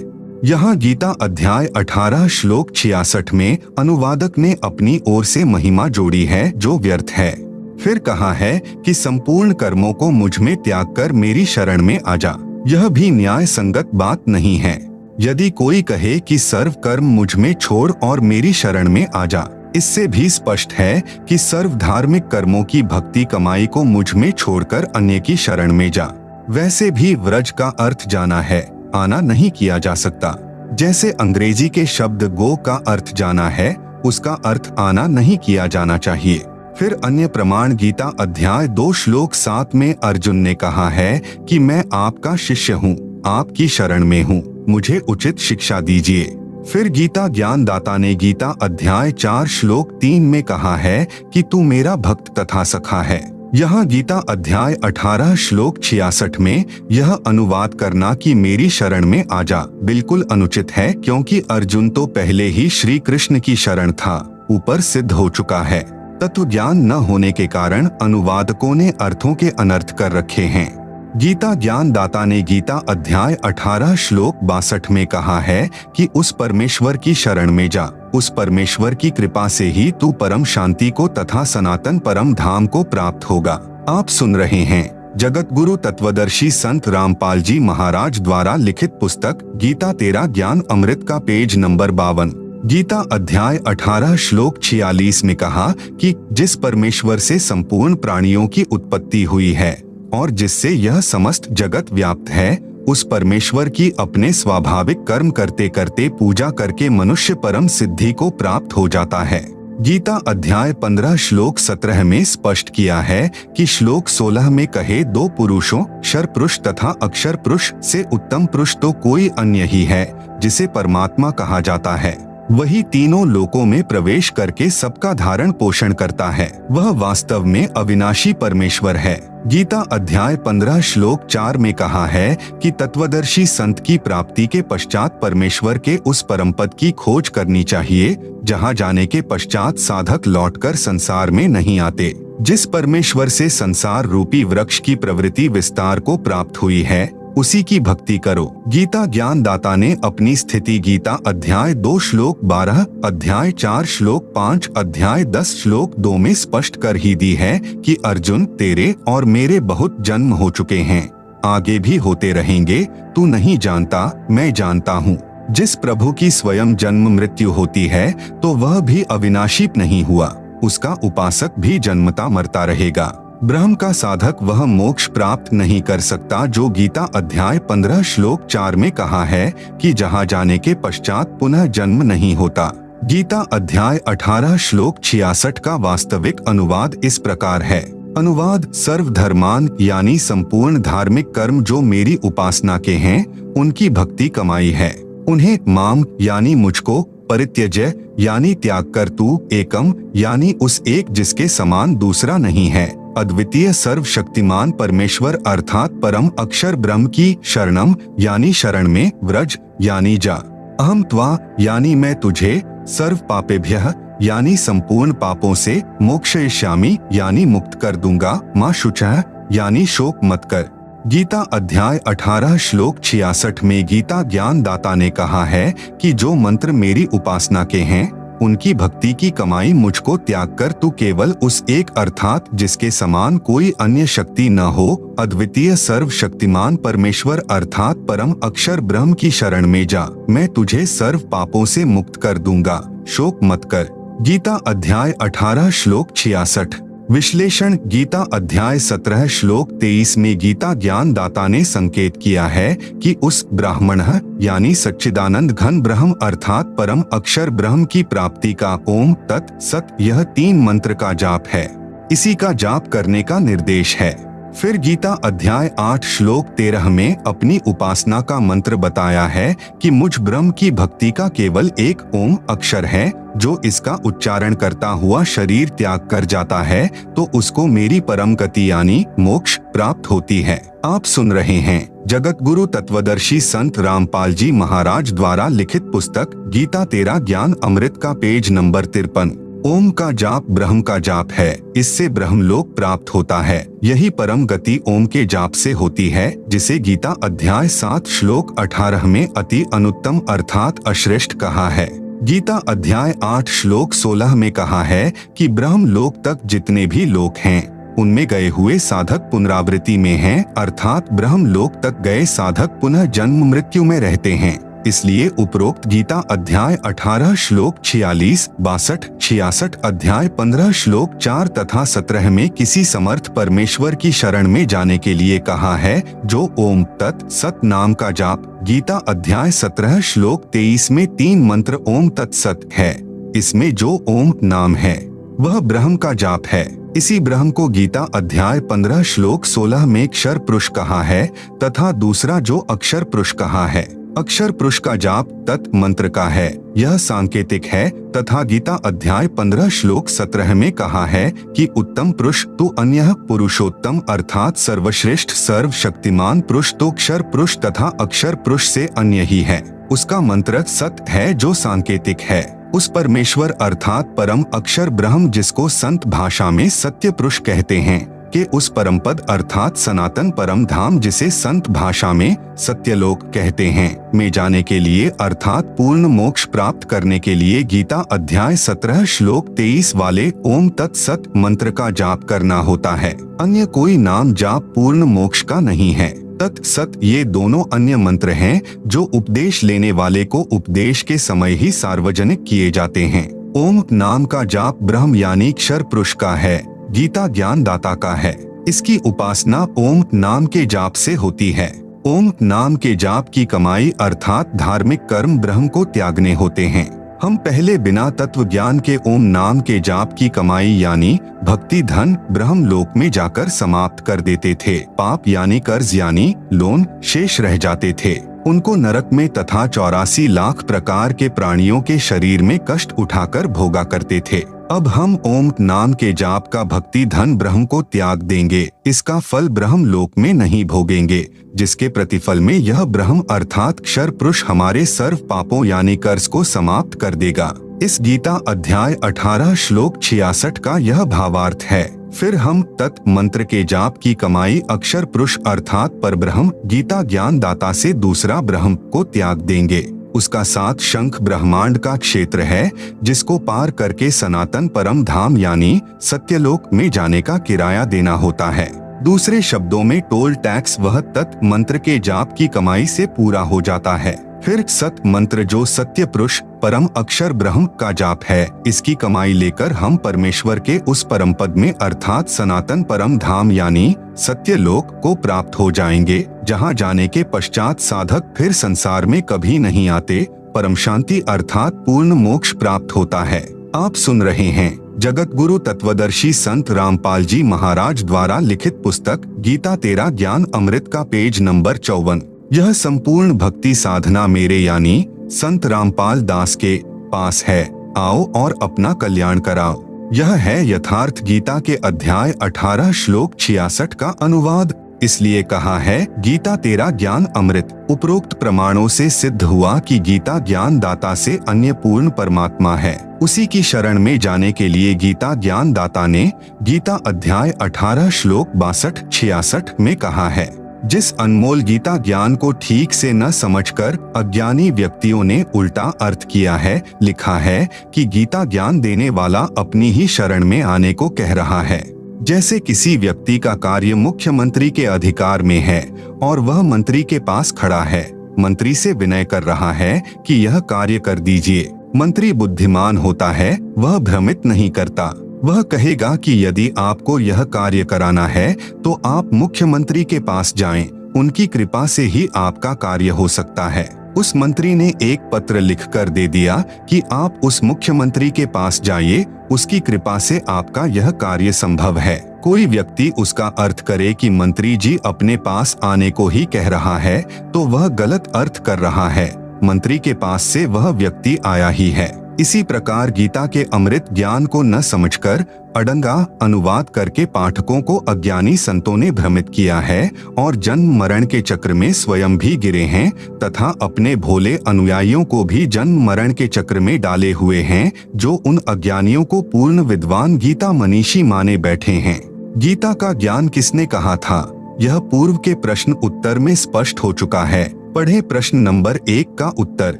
यहाँ गीता अध्याय 18 श्लोक 66 में अनुवादक ने अपनी ओर से महिमा जोड़ी है जो व्यर्थ है। फिर कहा है कि संपूर्ण कर्मों को मुझ में त्याग कर मेरी शरण में आजा, यह भी न्याय संगत बात नहीं है। यदि कोई कहे कि सर्व कर्म मुझ में छोड़ और मेरी शरण में आजा, इससे भी स्पष्ट है कि सर्व धार्मिक कर्मों की भक्ति कमाई को मुझ में छोड़कर अन्य की शरण में जा। वैसे भी व्रज का अर्थ जाना है, आना नहीं किया जा सकता। जैसे अंग्रेजी के शब्द गो का अर्थ जाना है, उसका अर्थ आना नहीं किया जाना चाहिए। फिर अन्य प्रमाण गीता अध्याय 2 श्लोक 7 में अर्जुन ने कहा है कि मैं आपका शिष्य हूँ, आपकी शरण में हूँ, मुझे उचित शिक्षा दीजिए। फिर गीता ज्ञान दाता ने गीता अध्याय 4 श्लोक 3 में कहा है कि तू मेरा भक्त तथा सखा है। यहाँ गीता अध्याय 18 श्लोक 66 में यह अनुवाद करना कि मेरी शरण में आजा बिल्कुल अनुचित है, क्योंकि अर्जुन तो पहले ही श्री कृष्ण की शरण था, ऊपर सिद्ध हो चुका है। तत्व ज्ञान न होने के कारण अनुवादकों ने अर्थों के अनर्थ कर रखे हैं। गीता ज्ञान दाता ने गीता अध्याय 18 श्लोक 62 में कहा है कि उस परमेश्वर की शरण में जा, उस परमेश्वर की कृपा से ही तू परम शांति को तथा सनातन परम धाम को प्राप्त होगा। आप सुन रहे हैं जगत गुरु तत्वदर्शी संत रामपाल जी महाराज द्वारा लिखित पुस्तक गीता तेरा ज्ञान अमृत का पेज नंबर 52। गीता अध्याय 18 श्लोक 46 में कहा कि जिस परमेश्वर से संपूर्ण प्राणियों की उत्पत्ति हुई है और जिससे यह समस्त जगत व्याप्त है, उस परमेश्वर की अपने स्वाभाविक कर्म करते करते पूजा करके मनुष्य परम सिद्धि को प्राप्त हो जाता है। गीता अध्याय 15 श्लोक 17 में स्पष्ट किया है कि श्लोक 16 में कहे दो पुरुषों क्षर पुरुष तथा अक्षर पुरुष से उत्तम पुरुष तो कोई अन्य ही है, जिसे परमात्मा कहा जाता है। वही तीनों लोकों में प्रवेश करके सबका धारण पोषण करता है, वह वास्तव में अविनाशी परमेश्वर है। गीता अध्याय 15 श्लोक 4 में कहा है कि तत्वदर्शी संत की प्राप्ति के पश्चात परमेश्वर के उस परम पद की खोज करनी चाहिए, जहां जाने के पश्चात साधक लौटकर संसार में नहीं आते। जिस परमेश्वर से संसार रूपी वृक्ष की प्रवृत्ति विस्तार को प्राप्त हुई है, उसी की भक्ति करो। गीता ज्ञान दाता ने अपनी स्थिति गीता अध्याय 2 श्लोक 12, अध्याय 4 श्लोक 5, अध्याय 10 श्लोक 2 में स्पष्ट कर ही दी है कि अर्जुन, तेरे और मेरे बहुत जन्म हो चुके हैं, आगे भी होते रहेंगे। तू नहीं जानता, मैं जानता हूँ। जिस प्रभु की स्वयं जन्म मृत्यु होती है तो वह भी अविनाशी नहीं हुआ, उसका उपासक भी जन्मता मरता रहेगा। ब्रह्म का साधक वह मोक्ष प्राप्त नहीं कर सकता जो गीता अध्याय 15 श्लोक 4 में कहा है कि जहाँ जाने के पश्चात पुनः जन्म नहीं होता। गीता अध्याय 18 श्लोक 66 का वास्तविक अनुवाद इस प्रकार है। अनुवाद: सर्वधर्मान यानी संपूर्ण धार्मिक कर्म जो मेरी उपासना के हैं, उनकी भक्ति कमाई है। उन्हें माम यानी मुझको, परित्यज्य यानी त्याग कर, तू एकम यानी उस एक जिसके समान दूसरा नहीं है, अद्वितीय सर्वशक्तिमान परमेश्वर अर्थात परम अक्षर ब्रह्म की शरणम यानी शरण में, व्रज यानी जा, अहम त्वा यानी मैं तुझे, सर्व पापेभ्यः यानी संपूर्ण पापों से, मोक्षयिष्यामि यानी मुक्त कर दूंगा, मां शुचः यानी शोक मत कर। गीता अध्याय 18 श्लोक 66 में गीता ज्ञान दाता ने कहा है कि जो मंत्र मेरी उपासना के हैं, उनकी भक्ति की कमाई मुझको त्याग कर तू केवल उस एक अर्थात जिसके समान कोई अन्य शक्ति न हो, अद्वितीय सर्वशक्तिमान परमेश्वर अर्थात परम अक्षर ब्रह्म की शरण में जा, मैं तुझे सर्व पापों से मुक्त कर दूंगा, शोक मत कर। गीता अध्याय 18 श्लोक 66। विश्लेषण: गीता अध्याय 17 श्लोक 23 में गीता ज्ञान दाता ने संकेत किया है कि उस ब्राह्मण यानी सच्चिदानंद घन ब्रह्म अर्थात परम अक्षर ब्रह्म की प्राप्ति का ओम तत् सत यह 3 मंत्र का जाप है। इसी का जाप करने का निर्देश है। फिर गीता अध्याय 8 श्लोक 13 में अपनी उपासना का मंत्र बताया है कि मुझ ब्रह्म की भक्ति का केवल एक ओम अक्षर है, जो इसका उच्चारण करता हुआ शरीर त्याग कर जाता है तो उसको मेरी परम गति यानी मोक्ष प्राप्त होती है। आप सुन रहे हैं जगत गुरु तत्वदर्शी संत रामपाल जी महाराज द्वारा लिखित पुस्तक गीता तेरा ज्ञान अमृत का पेज नंबर 53। ओम का जाप ब्रह्म का जाप है, इससे ब्रह्मलोक प्राप्त होता है। यही परम गति ओम के जाप से होती है, जिसे गीता अध्याय 7 श्लोक 18 में अति अनुत्तम अर्थात अश्रेष्ठ कहा है। गीता अध्याय 8 श्लोक 16 में कहा है कि ब्रह्म लोक तक जितने भी लोक हैं, उनमें गए हुए साधक पुनरावृत्ति में हैं, अर्थात ब्रह्म लोक तक गए साधक पुनः जन्म मृत्यु में रहते हैं। इसलिए उपरोक्त गीता अध्याय 18 श्लोक 46, 62, 66, अध्याय 15 श्लोक 4 तथा 17 में किसी समर्थ परमेश्वर की शरण में जाने के लिए कहा है, जो ओम तत् सत नाम का जाप। गीता अध्याय 17 श्लोक 23 में 3 मंत्र ओम तत् सत है। इसमें जो ओम नाम है वह ब्रह्म का जाप है। इसी ब्रह्म को गीता अध्याय 15 श्लोक 16 में अक्षर पुरुष कहा है तथा दूसरा जो अक्षर पुरुष कहा है। अक्षर पुरुष का जाप तत् मंत्र का है, यह सांकेतिक है तथा गीता अध्याय 15 श्लोक 17 में कहा है कि उत्तम पुरुष तो अन्य पुरुषोत्तम अर्थात सर्वश्रेष्ठ सर्वशक्तिमान पुरुष तो अक्षर पुरुष तथा अक्षर पुरुष से अन्य ही है। उसका मंत्र सत है जो सांकेतिक है। उस परमेश्वर अर्थात परम अक्षर ब्रह्म जिसको संत भाषा में सत्य पुरुष कहते हैं के उस परम पद अर्थात सनातन परम धाम जिसे संत भाषा में सत्यलोक कहते हैं में जाने के लिए अर्थात पूर्ण मोक्ष प्राप्त करने के लिए गीता अध्याय 17 श्लोक 23 वाले ओम तत् सत मंत्र का जाप करना होता है। अन्य कोई नाम जाप पूर्ण मोक्ष का नहीं है। तत् सत ये दोनों अन्य मंत्र हैं जो उपदेश लेने वाले को उपदेश के समय ही सार्वजनिक किए जाते हैं। ओम नाम का जाप ब्रह्म यानी अक्षर पुरुष का है, गीता ज्ञान दाता का है। इसकी उपासना ओम नाम के जाप से होती है। ओम नाम के जाप की कमाई अर्थात धार्मिक कर्म ब्रह्म को त्यागने होते हैं। हम पहले बिना तत्व ज्ञान के ओम नाम के जाप की कमाई यानी भक्ति धन ब्रह्म लोक में जाकर समाप्त कर देते थे। पाप यानी कर्ज यानी लोन शेष रह जाते थे। उनको नरक में तथा 84 लाख प्रकार के प्राणियों के शरीर में कष्ट उठाकर भोगा करते थे। अब हम ओम नाम के जाप का भक्ति धन ब्रह्म को त्याग देंगे। इसका फल ब्रह्म लोक में नहीं भोगेंगे, जिसके प्रतिफल में यह ब्रह्म अर्थात अक्षर पुरुष हमारे सर्व पापों यानी कर्ज को समाप्त कर देगा। इस गीता अध्याय 18 श्लोक 66 का यह भावार्थ है। फिर हम तत् मंत्र के जाप की कमाई अक्षर पुरुष अर्थात परब्रह्म गीता ज्ञान दाता से दूसरा ब्रह्म को त्याग देंगे। उसका 7 शंख ब्रह्मांड का क्षेत्र है, जिसको पार करके सनातन परम धाम यानी सत्यलोक में जाने का किराया देना होता है। दूसरे शब्दों में टोल टैक्स वह तत् मंत्र के जाप की कमाई से पूरा हो जाता है। फिर सत मंत्र जो सत्य पुरुष परम अक्षर ब्रह्म का जाप है, इसकी कमाई लेकर हम परमेश्वर के उस परम पद में अर्थात सनातन परम धाम यानी सत्यलोक को प्राप्त हो जाएंगे, जहां जाने के पश्चात साधक फिर संसार में कभी नहीं आते, परम शांति अर्थात पूर्ण मोक्ष प्राप्त होता है। आप सुन रहे हैं जगत गुरु तत्वदर्शी संत रामपाल जी महाराज द्वारा लिखित पुस्तक गीता तेरा ज्ञान अमृत का पेज नंबर 54। यह संपूर्ण भक्ति साधना मेरे यानी संत रामपाल दास के पास है। आओ और अपना कल्याण कराओ। यह है यथार्थ गीता के अध्याय 18 श्लोक 66 का अनुवाद। इसलिए कहा है गीता तेरा ज्ञान अमृत। उपरोक्त प्रमाणों से सिद्ध हुआ कि गीता ज्ञान दाता से अन्य पूर्ण परमात्मा है। उसी की शरण में जाने के लिए गीता ज्ञान दाता ने गीता अध्याय 18 श्लोक 62-66 में कहा है। जिस अनमोल गीता ज्ञान को ठीक से न समझकर अज्ञानी व्यक्तियों ने उल्टा अर्थ किया है, लिखा है कि गीता ज्ञान देने वाला अपनी ही शरण में आने को कह रहा है। जैसे किसी व्यक्ति का कार्य मुख्यमंत्री के अधिकार में है और वह मंत्री के पास खड़ा है, मंत्री से विनय कर रहा है कि यह कार्य कर दीजिए। मंत्री बुद्धिमान होता है, वह भ्रमित नहीं करता। वह कहेगा कि यदि आपको यह कार्य कराना है तो आप मुख्यमंत्री के पास जाएं, उनकी कृपा से ही आपका कार्य हो सकता है। उस मंत्री ने एक पत्र लिखकर दे दिया कि आप उस मुख्यमंत्री के पास जाइए, उसकी कृपा से आपका यह कार्य संभव है। कोई व्यक्ति उसका अर्थ करे कि मंत्री जी अपने पास आने को ही कह रहा है, तो वह गलत अर्थ कर रहा है। मंत्री के पास से वह व्यक्ति आया ही है। इसी प्रकार गीता के अमृत ज्ञान को न समझकर अड़ंगा अनुवाद करके पाठकों को अज्ञानी संतों ने भ्रमित किया है और जन्म मरण के चक्र में स्वयं भी गिरे हैं तथा अपने भोले अनुयायियों को भी जन्म मरण के चक्र में डाले हुए हैं, जो उन अज्ञानियों को पूर्ण विद्वान गीता मनीषी माने बैठे हैं। गीता का ज्ञान किसने कहा था, यह पूर्व के प्रश्न उत्तर में स्पष्ट हो चुका है। पढ़े प्रश्न नंबर 1 का उत्तर।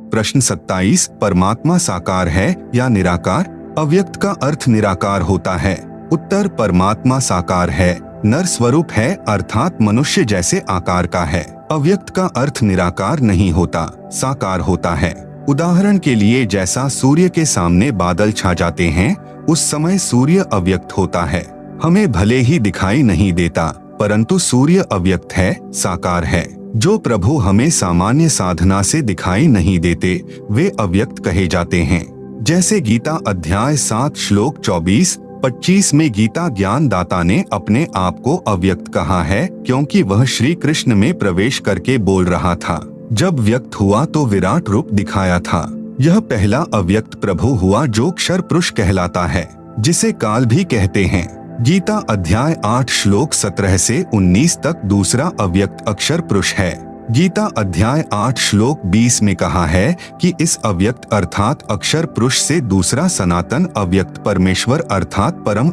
प्रश्न 27 परमात्मा साकार है या निराकार? अव्यक्त का अर्थ निराकार होता है। उत्तर परमात्मा साकार है, नर स्वरूप है अर्थात मनुष्य जैसे आकार का है। अव्यक्त का अर्थ निराकार नहीं होता, साकार होता है। उदाहरण के लिए जैसा सूर्य के सामने बादल छा जाते हैं, उस समय सूर्य अव्यक्त होता है। हमें भले ही दिखाई नहीं देता, परंतु सूर्य अव्यक्त है, साकार है। जो प्रभु हमें सामान्य साधना से दिखाई नहीं देते, वे अव्यक्त कहे जाते हैं। जैसे गीता अध्याय 7 श्लोक 24-25 में गीता ज्ञान दाता ने अपने आप को अव्यक्त कहा है, क्योंकि वह श्री कृष्ण में प्रवेश करके बोल रहा था। जब व्यक्त हुआ तो विराट रूप दिखाया था। यह पहला अव्यक्त प्रभु हुआ जो क्षर पुरुष कहलाता है, जिसे काल भी कहते हैं। गीता अध्याय 8 श्लोक 17 से 19 तक दूसरा अव्यक्त अक्षर पुरुष है। गीता अध्याय 8 श्लोक 20 में कहा है कि इस अव्यक्त अर्थात अक्षर पुरुष से दूसरा सनातन अव्यक्त परमेश्वर अर्थात परम